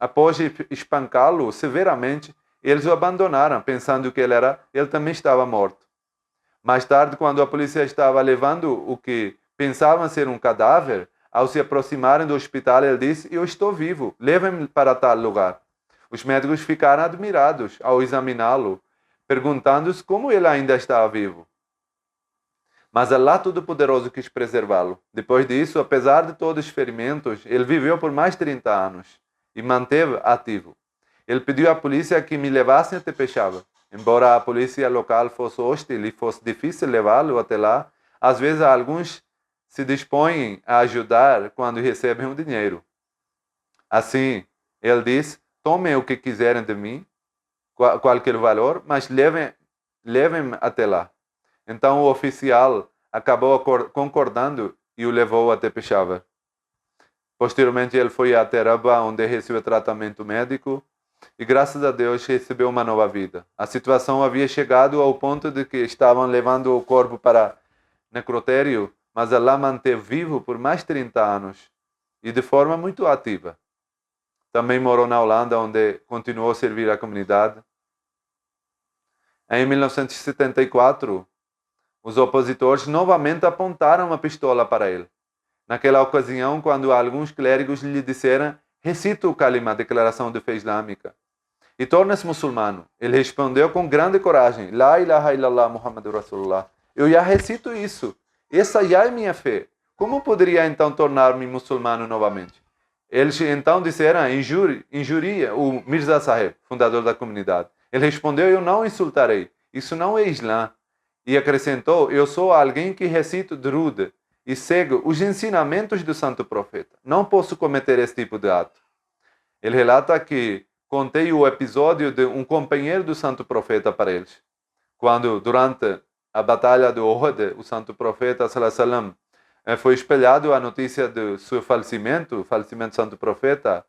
Após espancá-lo severamente, eles o abandonaram, pensando que ele também estava morto. Mais tarde, quando a polícia estava levando o que pensavam ser um cadáver, ao se aproximarem do hospital, ele disse: "Eu estou vivo, levem-me para tal lugar." Os médicos ficaram admirados ao examiná-lo, perguntando-se como ele ainda estava vivo. Mas Allah Todo-Poderoso quis preservá-lo. Depois disso, apesar de todos os ferimentos, ele viveu por mais de 30 anos e manteve ativo. Ele pediu à polícia que me levassem até Peshawar. Embora a polícia local fosse hostil e fosse difícil levá-lo até lá, às vezes alguns se dispõem a ajudar quando recebem o dinheiro. Assim, ele disse: "Tomem o que quiserem de mim, qualquer valor, mas levem-me até lá." Então o oficial acabou concordando e o levou até Peshawar. Posteriormente ele foi até Rabba, onde recebeu tratamento médico e, graças a Deus, recebeu uma nova vida. A situação havia chegado ao ponto de que estavam levando o corpo para necrotério, mas Allah manteve vivo por mais de 30 anos e de forma muito ativa. Também morou na Holanda, onde continuou a servir a comunidade. Em 1974, os opositores novamente apontaram uma pistola para ele. Naquela ocasião, quando alguns clérigos lhe disseram: "Recita o kalima, a declaração de fé islâmica, e torne-se muçulmano." Ele respondeu com grande coragem: "La ilaha illallah Muhammadur Rasulullah." Eu já recito isso. Essa já é minha fé. Como poderia então tornar-me muçulmano novamente? Eles então disseram: injuria o Mirza Sahib, fundador da comunidade. Ele respondeu: "Eu não insultarei. Isso não é Islã." E acrescentou: "Eu sou alguém que recito Durud e segue os ensinamentos do Santo Profeta. Não posso cometer esse tipo de ato." Ele relata que contei o episódio de um companheiro do Santo Profeta para eles. Quando, durante a batalha de Uhud, o Santo Profeta sallallahu alaihi wasallam foi espalhado a notícia do seu falecimento, o falecimento do Santo Profeta,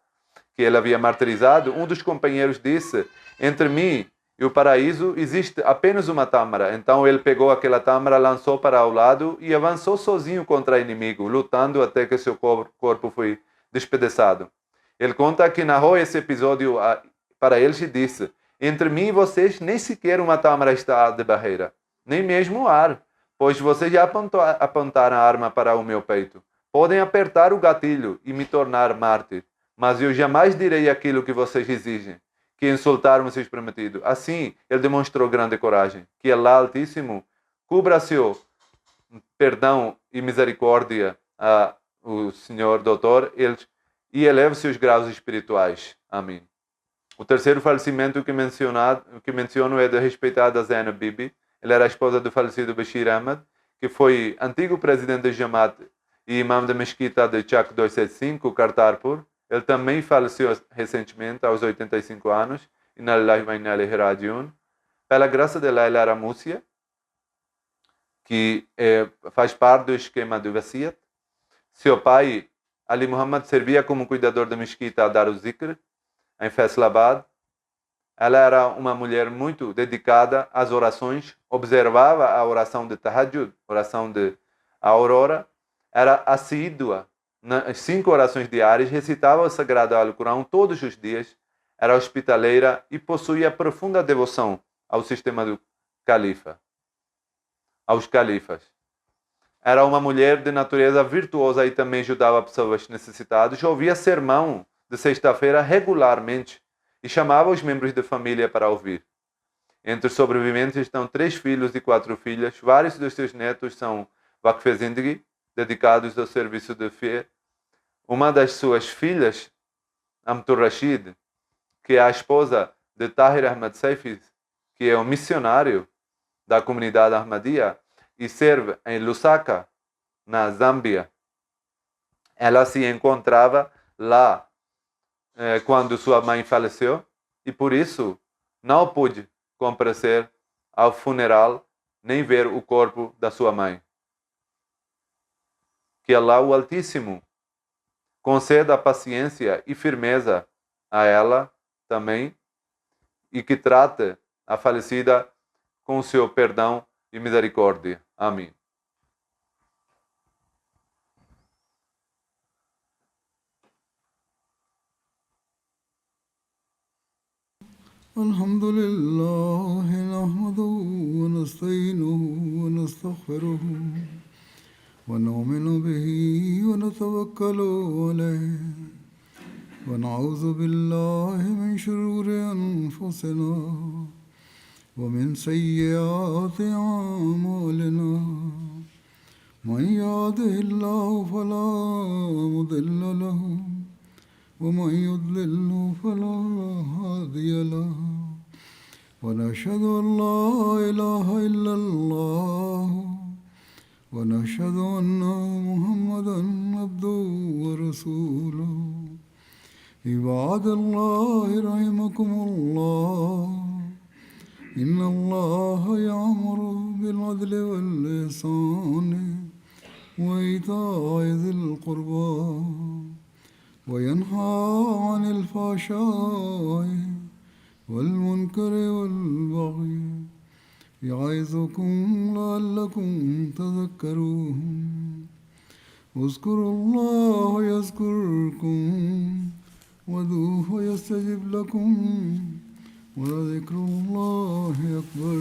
que ele havia martirizado. Um dos companheiros disse: entre mim e o paraíso existe apenas uma tâmara. Então ele pegou aquela tâmara, lançou para o lado e avançou sozinho contra o inimigo, lutando até que seu corpo foi despedaçado. Ele conta que narrou esse episódio para eles e disse: entre mim e vocês nem sequer uma tâmara está de barreira, nem mesmo o ar, pois vocês já apontaram a arma para o meu peito. Podem apertar o gatilho e me tornar mártir, mas eu jamais direi aquilo que vocês exigem, que insultaram o seu prometido. Assim, ele demonstrou grande coragem. Que Allah Altíssimo cubra seu perdão e misericórdia ao Senhor Doutor e eleve seus graus espirituais. Amém. O terceiro falecimento que menciono é da respeitada Zainab Bibi. Ela era a esposa do falecido Bashir Ahmad, que foi antigo presidente da Jamaat e imam da mesquita de Chak 275, Kartarpur. Ele também faleceu recentemente, aos 85 anos. Inna lillahi wa inna ilaihi rajiun. Pela graça de Allah, ela era múcia, que faz parte do esquema do Wasiat. Seu pai, Ali Muhammad, servia como cuidador da mesquita Darul Zikr, em Faisalabad. Ela era uma mulher muito dedicada às orações, observava a oração de Tahajjud, oração de aurora, era assídua nas 5 orações diárias, recitava o Sagrado Alcorão todos os dias, era hospitaleira e possuía profunda devoção ao sistema do califa, aos califas. Era uma mulher de natureza virtuosa e também ajudava pessoas necessitadas, ouvia sermão de sexta-feira regularmente e chamava os membros da família para ouvir. Entre os sobreviventes estão 3 filhos e 4 filhas. Vários dos seus netos são Waqf Zindagi, dedicados ao serviço de fé. Uma das suas filhas, Amtur Rashid, que é a esposa de Tahir Ahmad Saifi, que é um missionário da comunidade Ahmadiyya e serve em Lusaka, na Zâmbia. Ela se encontrava lá quando sua mãe faleceu e por isso não pôde comparecer ao funeral nem ver o corpo da sua mãe. Que Allah o Altíssimo conceda paciência e firmeza a ela também e que trate a falecida com seu perdão e misericórdia. Amém. الحمد لله نحمده ونستعينه ونستغفره ونؤمن به ونتوكل عليه ونعوذ بالله من شرور أنفسنا ومن سيئات أعمالنا من يهده الله فلا مضل له ومن يضلل فلا هادي له ونشهد أن لا إله إلا الله ونشهد أن محمدا عبده ورسوله عباد الله رحمكم الله إن الله يأمر بالعدل والإحسان وإيتاء ذي القربى وينهى عن الفحشاء والمنكر والبغي يعظكم لعلكم تذكرون اذكروا الله يذكركم وادعوه يستجب لكم ولذكر الله أكبر